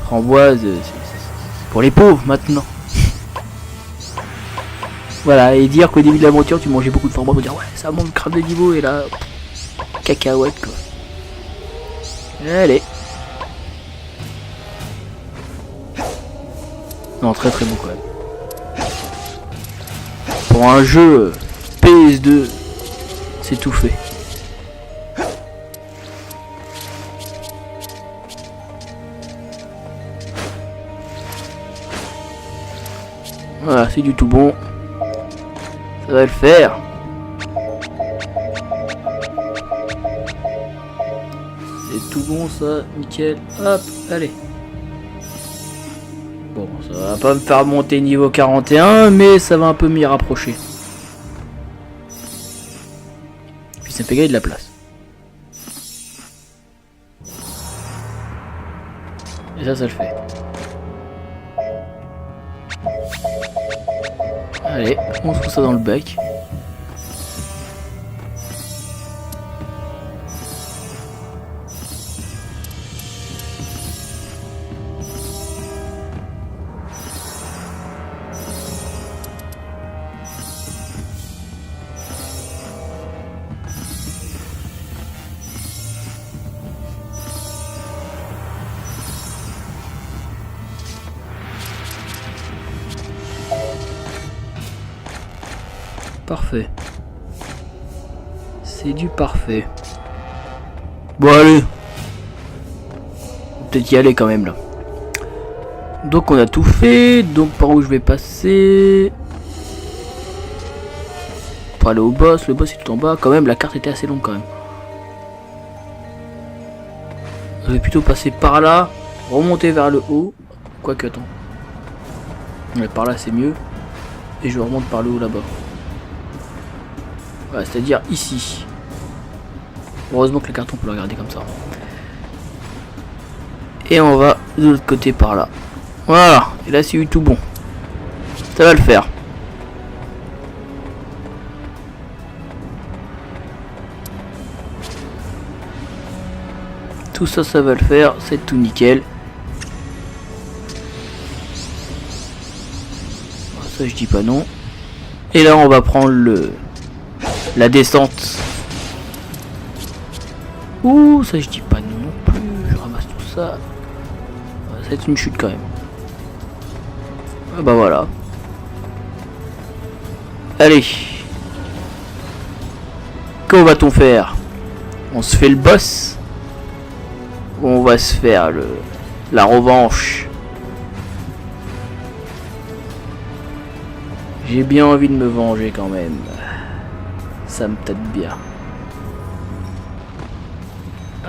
Framboise, c'est pour les pauvres maintenant. Voilà, et dire qu'au début de l'aventure, tu mangeais beaucoup de framboises, pour dire ouais, ça monte grave de niveau, et là, cacahuète quoi. Allez. Non, très très beau quand même. Pour un jeu PS2, c'est tout fait. Voilà, c'est du tout bon. Ça va le faire. C'est tout bon ça, nickel. Hop, allez. Bon, ça va pas me faire monter niveau 41, mais ça va un peu m'y rapprocher. Puis ça fait gagner de la place. Et ça le fait. Allez, on se fout ça dans le bec. Parfait. C'est du parfait. Bon allez. Peut-être y aller quand même là. Donc on a tout fait. Donc par où je vais passer? Pour aller au boss. Le boss est tout en bas. Quand même la carte était assez longue quand même. Je vais plutôt passer par là. Remonter vers le haut. Quoique attends. Ouais, par là c'est mieux. Et je remonte par le haut là-bas. Voilà, c'est-à-dire ici. Heureusement que le carton peut le regarder comme ça. Et on va de l'autre côté par là. Voilà, et là c'est eu tout bon. Ça va le faire. Tout ça, ça va le faire, c'est tout nickel. Ça je dis pas non. Et là on va prendre la descente. Ouh, ça je dis pas non non plus. Je ramasse tout ça. Ça va être une chute quand même. Ah bah voilà. Allez. Que va-t-on faire? On se fait le boss? Ou on va se faire la revanche? J'ai bien envie de me venger quand même. Ça me tâte bien.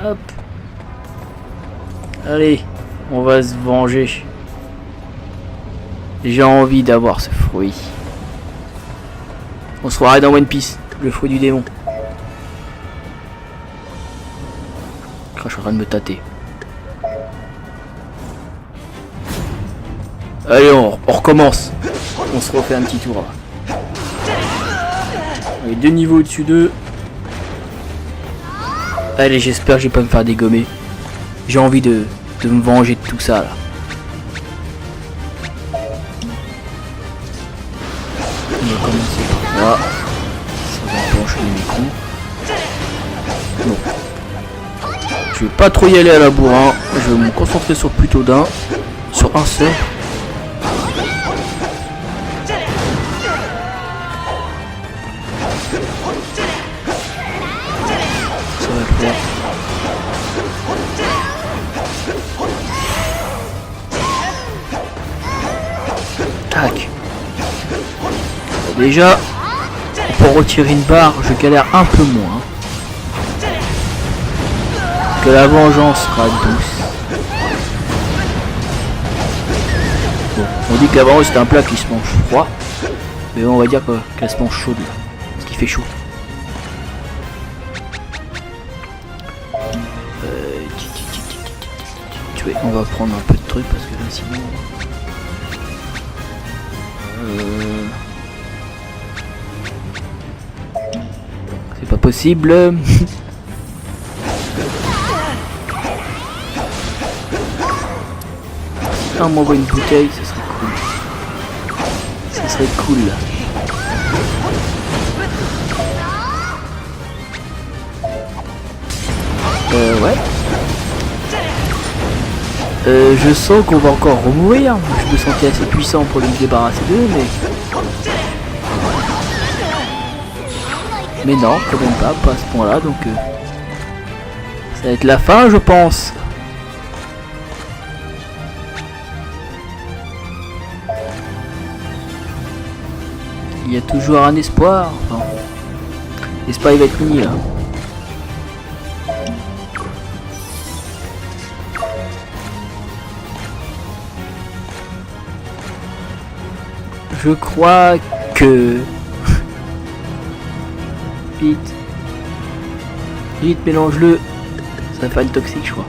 Hop. Allez, on va se venger. J'ai envie d'avoir ce fruit. On se croirait dans One Piece, le fruit du démon. Je suis en train de me tâter. Allez, on recommence. On se refait un petit tour là. Allez, 2 niveaux au-dessus d'eux. Allez, j'espère que je vais pas me faire dégommer. J'ai envie de me venger de tout ça là. On va commencer par là. Ça va un peu enchaîner mes coups. Bon. Je vais pas trop y aller à la bourrin. Je vais me concentrer sur plutôt d'un. Sur un seul. Ça va le faire. Tac. Déjà, pour retirer une barre, je galère un peu moins. Que la vengeance sera douce. Bon, on dit que la vengeance c'est un plat qui se mange froid. Mais on va dire qu'elle se mange chaude là. Parce qu'il fait chaud. On va prendre un peu de trucs parce que là sinon... C'est pas possible. Si on m'envoie une bouteille, ce serait cool. Ce serait cool. Ouais. Je sens qu'on va encore remourir. Je me sentais assez puissant pour me débarrasser d'eux, mais non, quand même pas à ce point là, donc ça va être la fin je pense. Il y a toujours un espoir. Enfin, l'espoir il va être fini là. Je crois que... Vite. Vite, mélange-le. Ça va faire une toxique, je crois.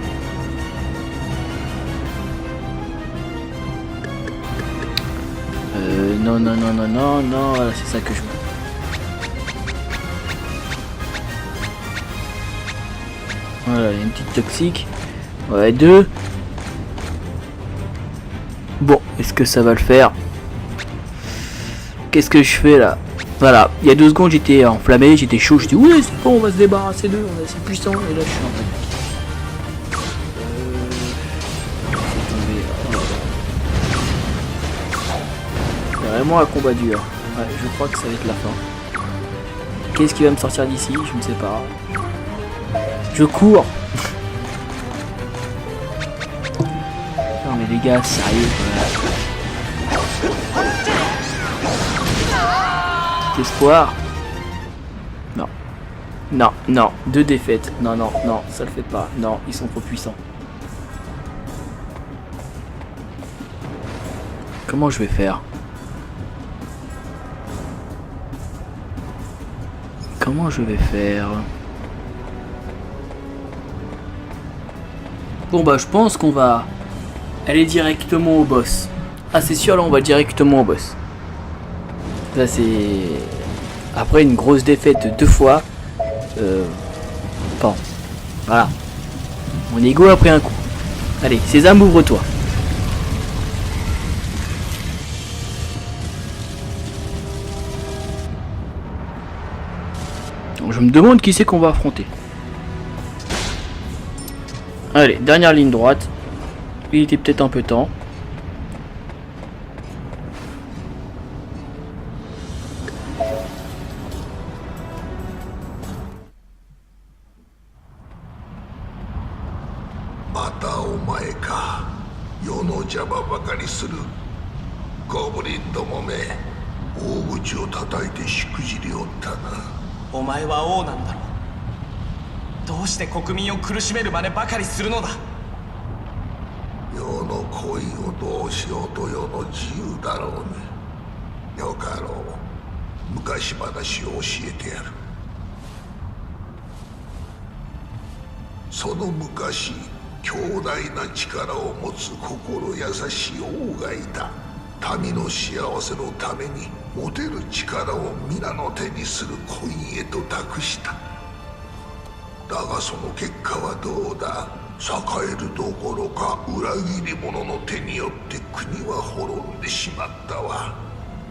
Non, non, non, non, non, non. Voilà, c'est ça que je veux. Voilà, il y a une petite toxique. Ouais, 2. Bon, est-ce que ça va le faire? Qu'est-ce que je fais là? Voilà, il y a 2 secondes j'étais enflammé, j'étais chaud, je dis oui c'est bon, on va se débarrasser d'eux, on est assez puissant, et là je suis en panique. C'est vraiment un combat dur. Ouais, je crois que ça va être la fin. Qu'est-ce qui va me sortir d'ici? Je ne sais pas. Je cours. Non mais les gars, sérieux. Espoir. Non. Non, non. 2 défaites. Non, non, non. Ça le fait pas. Non, ils sont trop puissants. Comment je vais faire? Comment je vais faire? Bon bah je pense qu'on va aller directement au boss. Ah c'est sûr là on va directement au boss. Là c'est... Après une grosse défaite 2 fois. Bon. Voilà. Mon ego a pris un coup. Allez, Sésame, ouvre-toi. Donc, je me demande qui c'est qu'on va affronter. Allez, dernière ligne droite. Il était peut-être un peu temps.お前は王なんだろう。どうして国民を苦しめる真似ばかりするのだ。世の恋をどうしようと世の自由だろうに。よかろう。昔話を教えてやる。その昔、強大な力を持つ心優しい王がいた。民の幸せのために持てる力を皆の手にする恋へと託した。だがその結果はどうだ。栄えるどころか裏切り者の手によって国は滅んでしまったわ。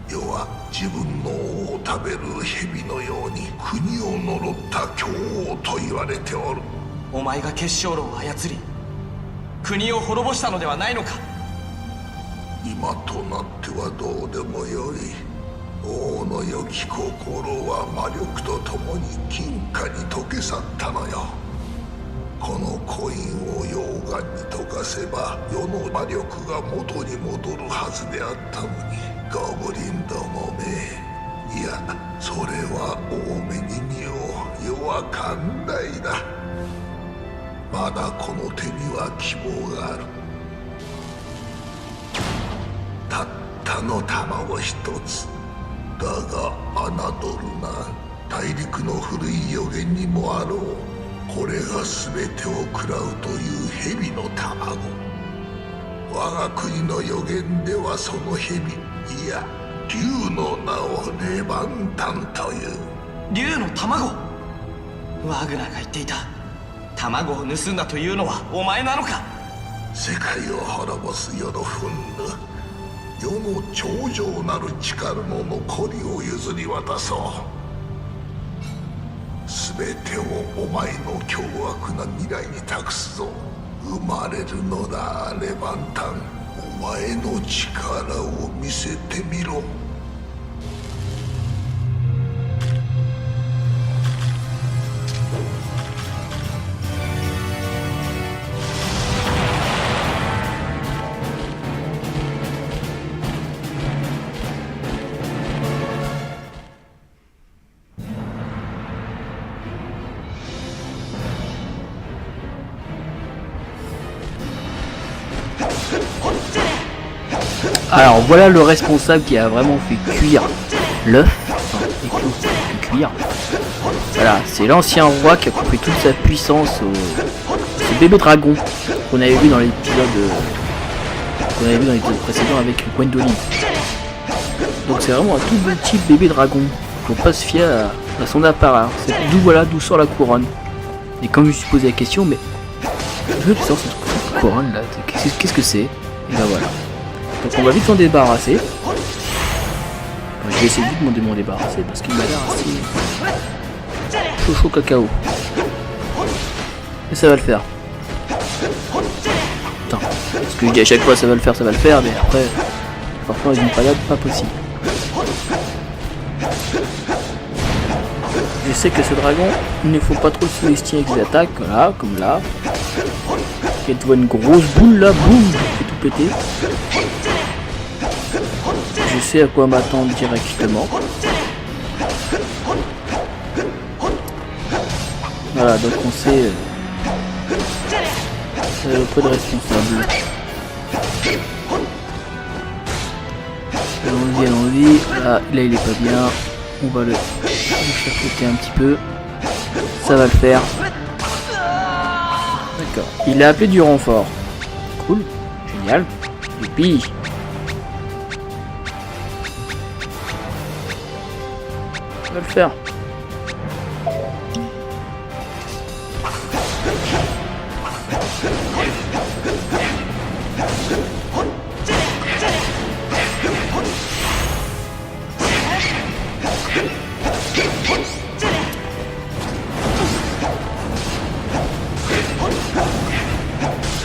世は自分の王を食べる蛇のように国を呪った強王と言われておる。お前が結晶炉を操り国を滅ぼしたのではないのか。今となってはどうでもよい。王の良き心は魔力とともに金貨に溶け去ったのよ。このコインを溶岩に溶かせば世の魔力が元に戻るはずであったのに。ゴブリンどもめ、いやそれは大目に見よう。世は寛大だ。まだこの手には希望がある。たったの卵一つだが侮るな。大陸の古い予言にもあろう。これが全てを食らうという蛇の卵。我が国の予言ではその蛇、いや竜の名をレバンタンという。竜の卵。ワグナーが言っていた。卵を盗んだというのはお前なのか。世界を滅ぼす世の憤怒、世の頂上なる力の残りを譲り渡そう。全てをお前の凶悪な未来に託すぞ。生まれるのだレバンタン。お前の力を見せてみろ。Alors voilà le responsable qui a vraiment fait cuire l'œuf. Enfin, fait cuire. Voilà, c'est l'ancien roi qui a coupé toute sa puissance au ce bébé dragon qu'on avait vu dans l'épisode précédent avec Gwendoline. Donc c'est vraiment un tout petit bébé dragon. Faut pas se fier à son appareil. C'est d'où sort la couronne. Et comme je me suis posé la question, mais d'où sort cette couronne là? Qu'est-ce que c'est? Et ben voilà. Donc on va vite s'en débarrasser. Enfin, je vais essayer vite de m'en débarrasser parce qu'il m'a l'air assez chaud cacao. Et ça va le faire. Putain, parce que je dis à chaque fois ça va le faire, mais après, parfois une palade pas possible. Je sais que ce dragon, il ne faut pas trop le sous-estimer avec des attaques, voilà, comme là. Il y a une grosse boule là, boum, il fait tout péter. Je sais à quoi m'attendre directement. Voilà, donc on sait auprès de responsable. Allons-y. Là il est pas bien. On va le chapeauter un petit peu. Ça va le faire. D'accord. Il a appelé du renfort. Cool. Génial. Youpi. On va le faire.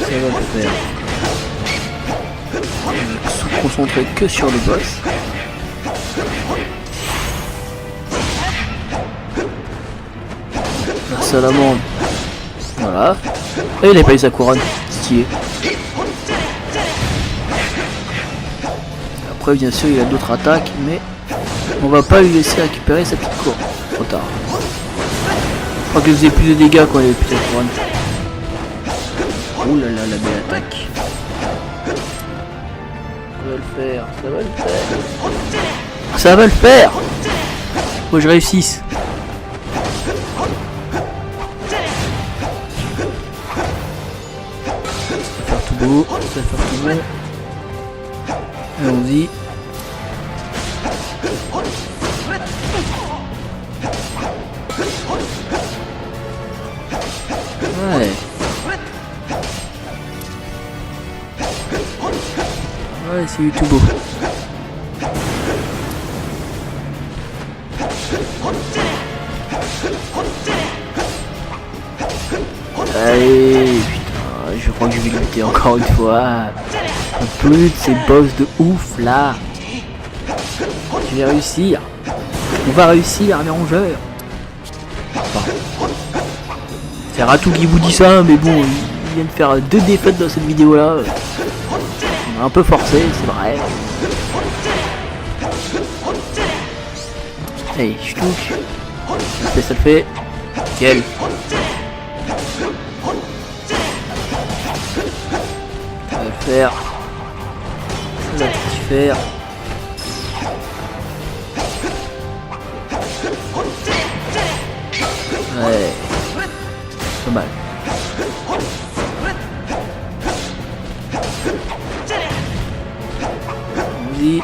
Ça va le faire. On va se concentrer que sur le boss. La salamandre. Voilà. Et il n'a pas eu sa couronne. Stylé. Après bien sûr il a d'autres attaques, mais on va pas lui laisser récupérer sa petite couronne. Trop tard. Je crois qu'il faisait plus de dégâts quand il avait plus sa couronne. Ouh là là, la belle attaque. Ça va le faire, ça va le faire. Ça va le faire. Faut que je réussisse. Ça va faire tout beau, ça va faire tout bon. Allons-y. Ouais. Ouais, c'est du tout beau. Allez, putain, je crois que je vais lutter encore une fois. En plus de ces boss de ouf là. Je vais réussir. On va réussir, mes rongeurs. Enfin, c'est Ratou qui vous dit ça, mais bon, il vient de faire 2 défaites dans cette vidéo là. On a un peu forcé, c'est vrai. Allez, je touche. Ça le fait. Nickel. Ça va le faire. Ça va tout faire. Ouais. Pas mal. Vas-y.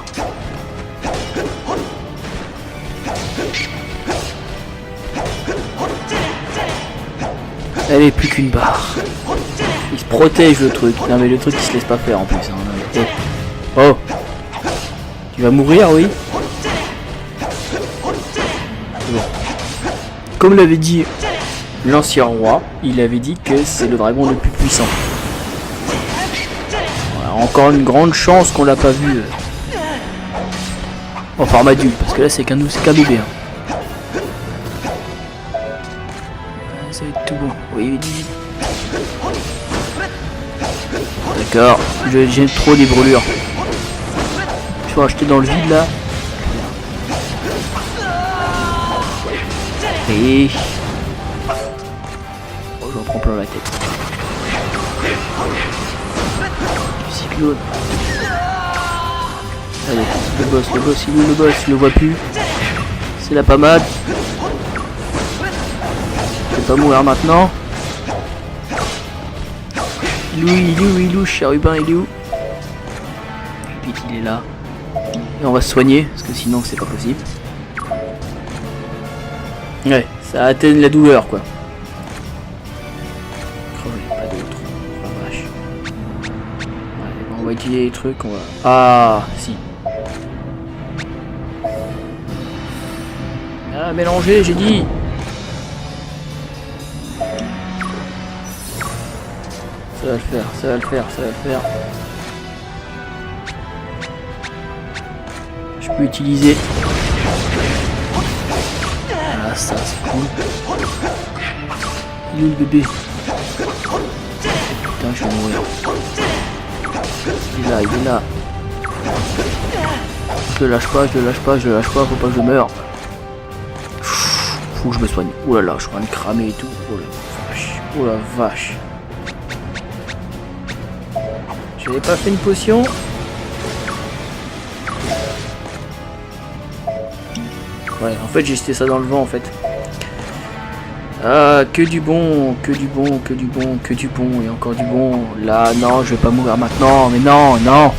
Elle est plus qu'une barre. Il se protège le truc. Non mais le truc il se laisse pas faire en plus. Hein. Oh. Tu vas mourir, oui. Bon. Comme l'avait dit l'ancien roi, il avait dit que c'est le dragon le plus puissant. Voilà, encore une grande chance qu'on l'a pas vu en format adulte, parce que là c'est qu'un bébé. Hein. Ça va être tout bon. Oui, oui. D'accord, j'ai trop des brûlures. Je vais racheter dans le vide là. Et oh, j'en prends plein la tête. Du cyclone. Allez, le boss, il est où le boss? Je le vois plus. C'est la pommade. Je vais pas mourir maintenant. Il est où, chérubin, il est où? Vite, il est là. Et on va se soigner, parce que sinon c'est pas possible. Ouais, ça atténue la douleur quoi. Crever, pas d'autre. Oh la vache. Ouais, on va utiliser les trucs, on va. Ah, si. Ah, mélanger, j'ai dit. Ça va le faire, ça va le faire, ça va le faire. Je peux utiliser. Ah, ça c'est cool. Il est où le bébé? Putain, je vais mourir. Il est là. Je le lâche pas, faut pas que je meure. Faut que je me soigne. Oh là là, je suis en train de cramer et tout. Oh la vache. J'avais pas fait une potion. Ouais, en fait j'ai jeté ça dans le vent en fait. Ah, que du bon, que du bon, que du bon, que du bon, et encore du bon. Là, non, je vais pas mourir maintenant, mais non, non.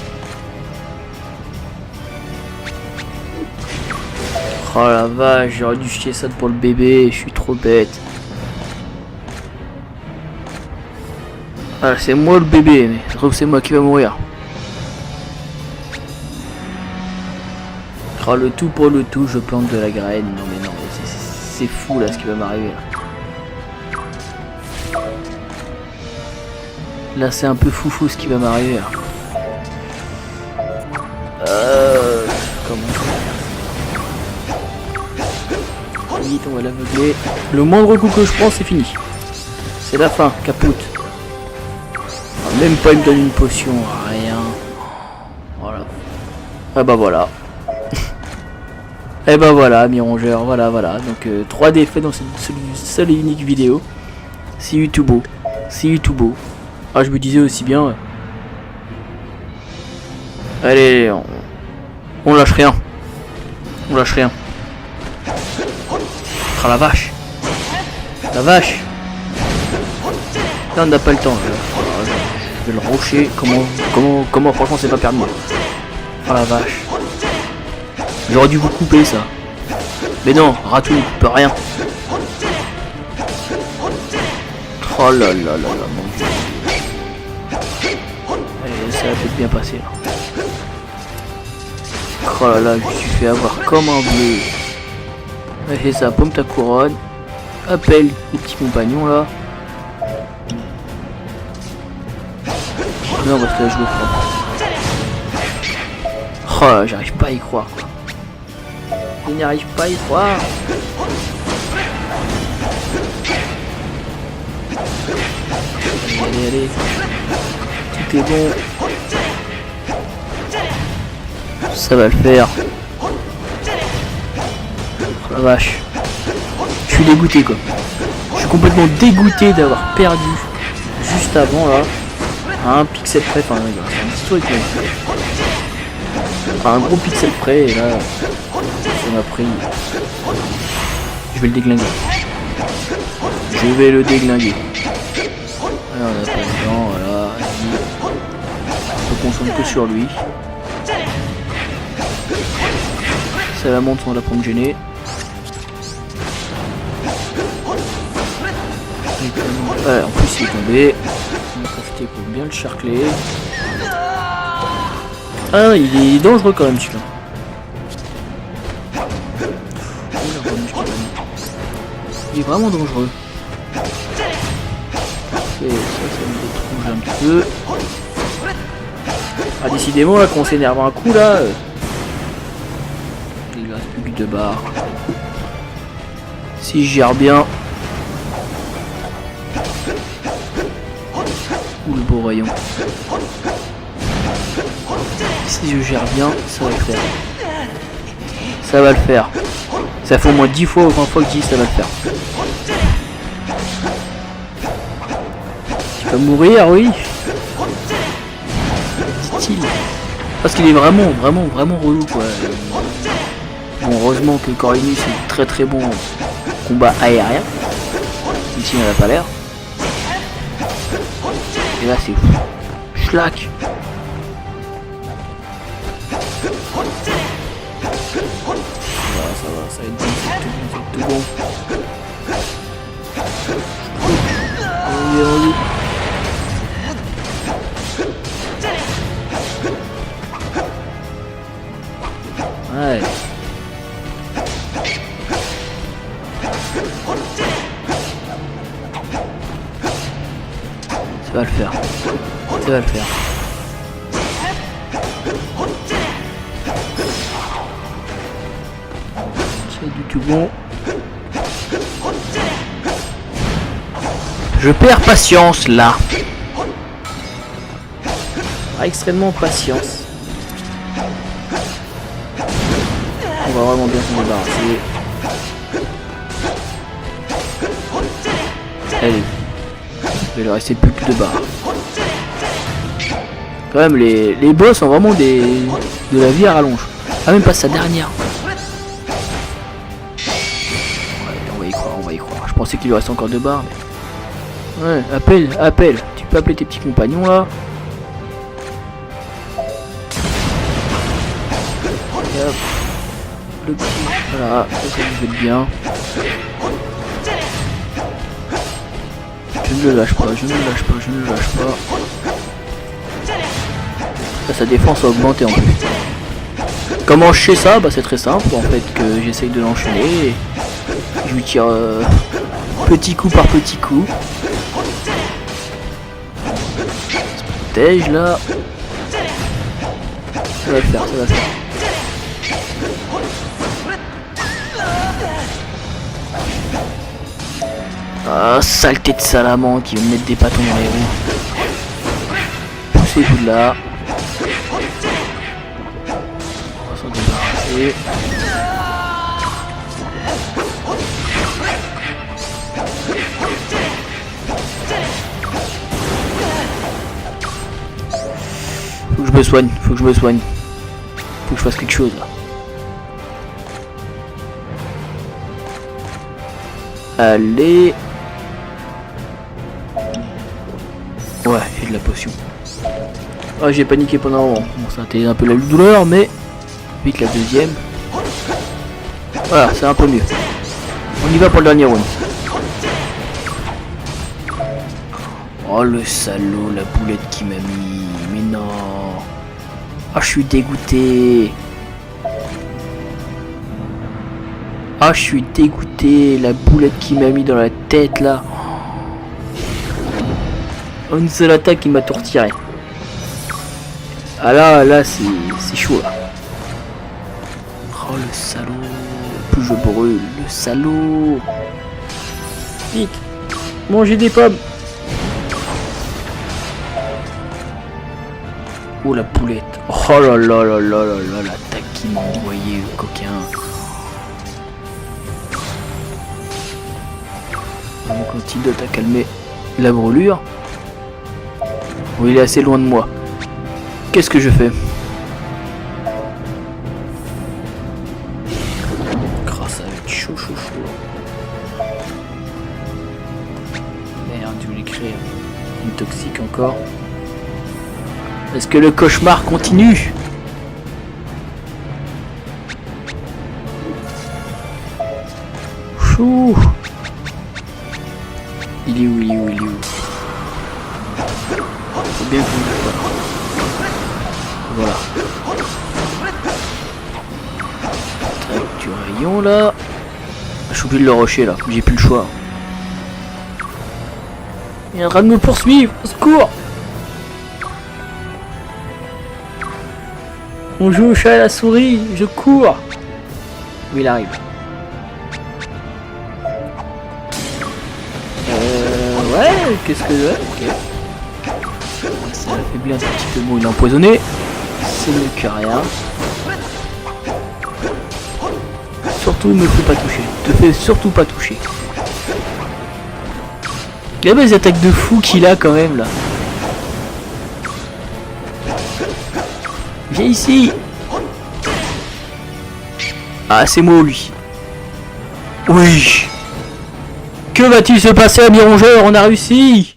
Oh la vache, j'aurais dû jeter ça pour le bébé, je suis trop bête. Ah, c'est moi le bébé, mais je trouve que c'est moi qui va mourir. Oh, le tout pour le tout, je plante de la graine. Non mais non, c'est fou là ce qui va m'arriver. Là c'est un peu foufou ce qui va m'arriver. Comment je vais faire? Vite, on va l'aveugler. Le moindre coup que je prends, c'est fini. C'est la fin, capote. Ah, même pas il me donne une potion, rien. Voilà. Ah bah voilà. Et bah voilà, mi rongeur, voilà. Donc 3 défaites dans cette seule et unique vidéo. C'est YouTube. C'est YouTube. Ah, je me disais aussi bien. Allez, on lâche rien. On lâche rien. Ah la vache. La vache. Là on n'a pas le temps. Je vais le rocher. Comment franchement c'est pas permis. Ah la vache. J'aurais dû vous couper ça. Mais non, Ratou ne coupe rien. Oh là là là là, mon dieu. Allez, ça va peut-être bien passer là. Oh là là, je me suis fait avoir comme un bleu. Et ça, pompe ta couronne. Appelle les petits compagnons là. Non, parce que là je le prends. Oh là, j'arrive pas à y croire quoi. Je n'y arrive pas à y croire. Allez. Tout est bon. Ça va le faire. Oh la vache. Je suis dégoûté quoi. Je suis complètement dégoûté d'avoir perdu juste avant là. À un pixel près. Enfin, c'est un petit truc là. Enfin, un gros pixel près et là. Ça m'a pris. Je vais le déglinguer. Je vais le déglinguer. Alors, on a pas le temps, voilà. On se concentre que sur lui. Ça la monte sans la prendre gêner. Ouais, en plus il est tombé. On va profiter pour bien le charcler. Ah, il est dangereux quand même celui-là. Il est vraiment dangereux. Et ça me détruit un petit peu. Ah, décidément là qu'on s'énerve un coup là. Il reste plus que 2 barres. Si je gère bien. Ouh, le beau rayon. Si je gère bien, ça va le faire. Ça va le faire. Ça fait au moins 10 fois ou 20 fois que je dis ça va le faire. Tu vas mourir, oui. Dit-il. Parce qu'il est vraiment relou quoi. Bon, heureusement que Corvinus est très bon en combat aérien. Même s'il n'en a pas l'air. Et là c'est fou. Schlack. Ça va être bon, c'est tout bon. Allez. Ouais. Ça va le faire. Ça va le faire. C'est du tout bon. Je perds patience là. Ah, extrêmement patience. On va vraiment bien s'en débarrasser. Allez. Il va lui rester plus que 2 barres. Quand même les boss ont vraiment de la vie à rallonge. Ah, même pas sa dernière. Ouais, on va y croire. Je pensais qu'il lui reste encore 2 barres. Mais... Ouais, appelle. Tu peux appeler tes petits compagnons là. Et hop. Le petit. Voilà, ça vous fait bien. Je ne le lâche pas. Là, sa défense a augmenté en plus. Comment je sais ça? Bah c'est très simple en fait, que j'essaye de l'enchaîner et je lui tire petit coup par petit coup. Se protège là. Ça va le faire. Ah, saleté de salamandre qui veut me mettre des bâtons dans les roues. Poussez-vous de là. On va s'en débarrasser. Faut que je me soigne. Faut que je fasse quelque chose là. Allez. Ouais, j'ai de la potion. Ah, j'ai paniqué pendant un moment. Bon, ça a été un peu la douleur, mais vite la deuxième. Voilà, c'est un peu mieux. On y va pour le dernier round. Oh le salaud, la boulette qui m'a mis. Mais non. Ah, je suis dégoûté. Ah, je suis dégoûté. La boulette qui m'a mis dans la tête là. Une seule attaque qui m'a tout retiré. Ah là c'est chaud là. Oh le salaud. Plus je brûle, le salaud. Vite, mangez des pommes. Oh la poulette. Oh là là là là là là, l'attaque qui m'a envoyé le coquin. Donc antidote à calmer la brûlure. Oh, il est assez loin de moi. Qu'est-ce que je fais? Oh, ça va être chaud. Merde, je voulais créer une toxique encore. Est-ce que le cauchemar continue? Chou. Il est où? C'est bien cool. Voilà. Tac, du rayon là. Je suis obligé de le rusher là, j'ai plus le choix. Il est en train de me poursuivre, au secours. On joue au chat et à la souris, je cours. Où il arrive. Ouais, qu'est-ce que... Ok. Ça affaiblit un petit peu. Bon, il est empoisonné. C'est mieux que rien. Surtout, ne me fais pas toucher. Te fais surtout pas toucher. Il y a des attaques de fou qu'il a quand même là. Viens ici. Ah, c'est moi lui. Oui. Que va-t-il se passer, ami rongeur? On a réussi.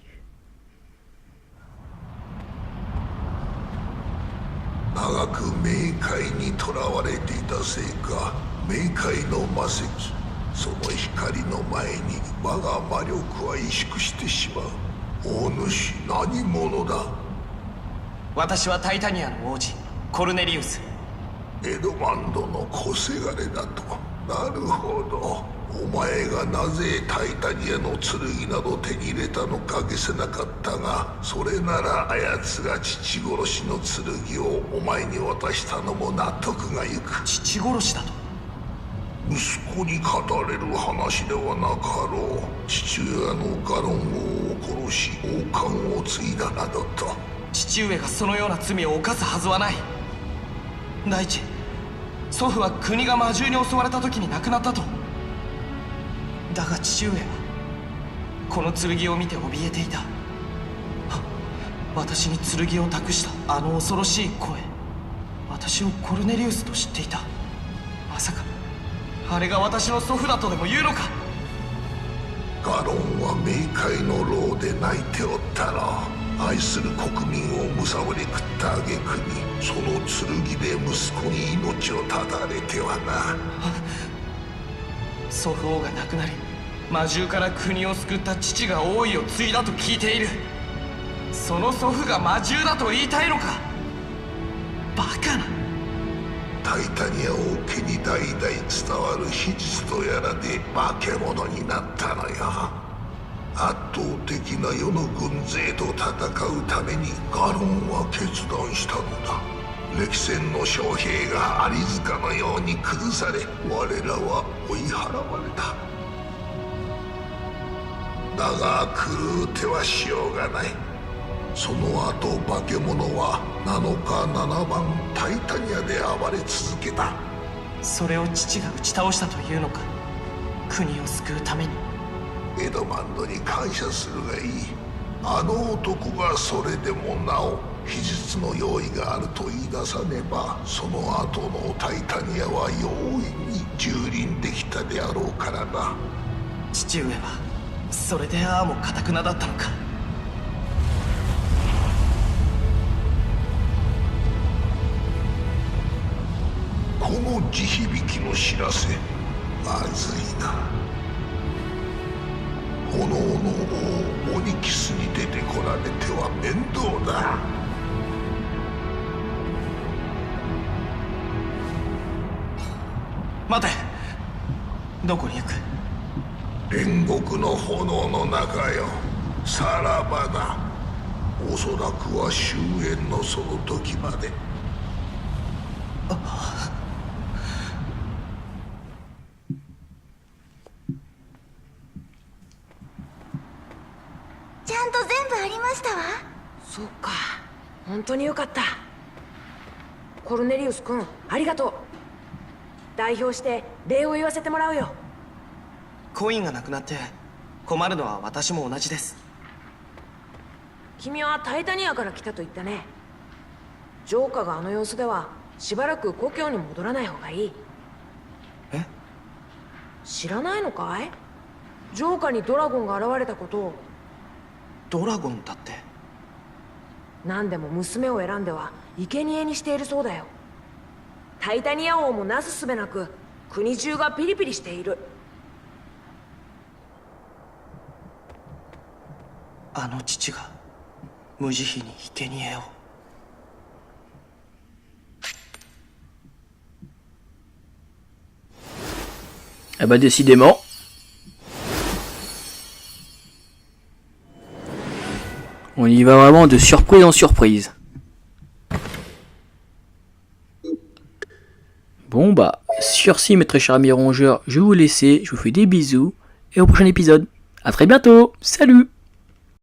エドマンドの小せがれだと。なるほど。お前がなぜタイタニアの剣など手に入れたのか消せなかったが、それならあやつが父殺しの剣をお前に渡したのも納得がいく。父殺しだと？息子に語れる話ではなかろう。父親のガロン王を殺し王冠を継いだなどと。父上がそのような罪を犯すはずはない。大地、祖父は国が魔獣に襲われた時に亡くなったと。だが父上はこの剣を見て怯えていた。私に剣を託したあの恐ろしい声、私をコルネリウスと知っていた。まさかあれが私の祖父だとでも言うのか。ガロンは冥界の牢で泣いておったろう。愛する国民をむさぼり食った挙句にその剣で息子に命を絶たれてはな。祖父王が亡くなり魔獣から国を救った父が王位を継いだと聞いている。その祖父が魔獣だと言いたいのか。バカな。タイタニア王家に代々伝わる秘術とやらで化け物になったのよ。圧倒的な世の軍勢と戦うためにガロンは決断したのだ。歴戦の将兵がアリ塚のように崩され我らは追い払われた。だが狂う手はしようがない。その後化け物は7日7晩タイタニアで暴れ続けた。それを父が打ち倒したというのか。国を救うために。エドマンドに感謝するがいい。あの男がそれでもなお秘術の用意があると言い出さねば、その後のタイタニアは容易に蹂躙できたであろうからな。父上はそれでああも堅なだったのか。この地響きの知らせ、まずいな。炎の王オニキスに出てこられては面倒だ。待て。どこに行く。煉獄の炎の中よ。さらばだ。おそらくは終焉のその時まで。ちゃんと全部ありましたわ。そっか、本当によかった。コルネリウス君、ありがとう。代表して礼を言わせてもらうよ。コインがなくなって困るのは私も同じです。君はタイタニアから来たと言ったね。ジョーカがあの様子ではしばらく故郷に戻らない方がいい。え？知らないのかい？ジョーカにドラゴンが現れたことを。ドラゴンだって。何でも娘を選んでは生贄にしているそうだよ。タイタニア王もなすすべなく国中がピリピリしている。あの父が無慈悲に生贄を。Ah bah décidément. On y va vraiment de surprise en surprise. Bon bah, sur ci mes très chers amis rongeurs, je vais vous laisser, je vous fais des bisous, et au prochain épisode. A très bientôt, salut!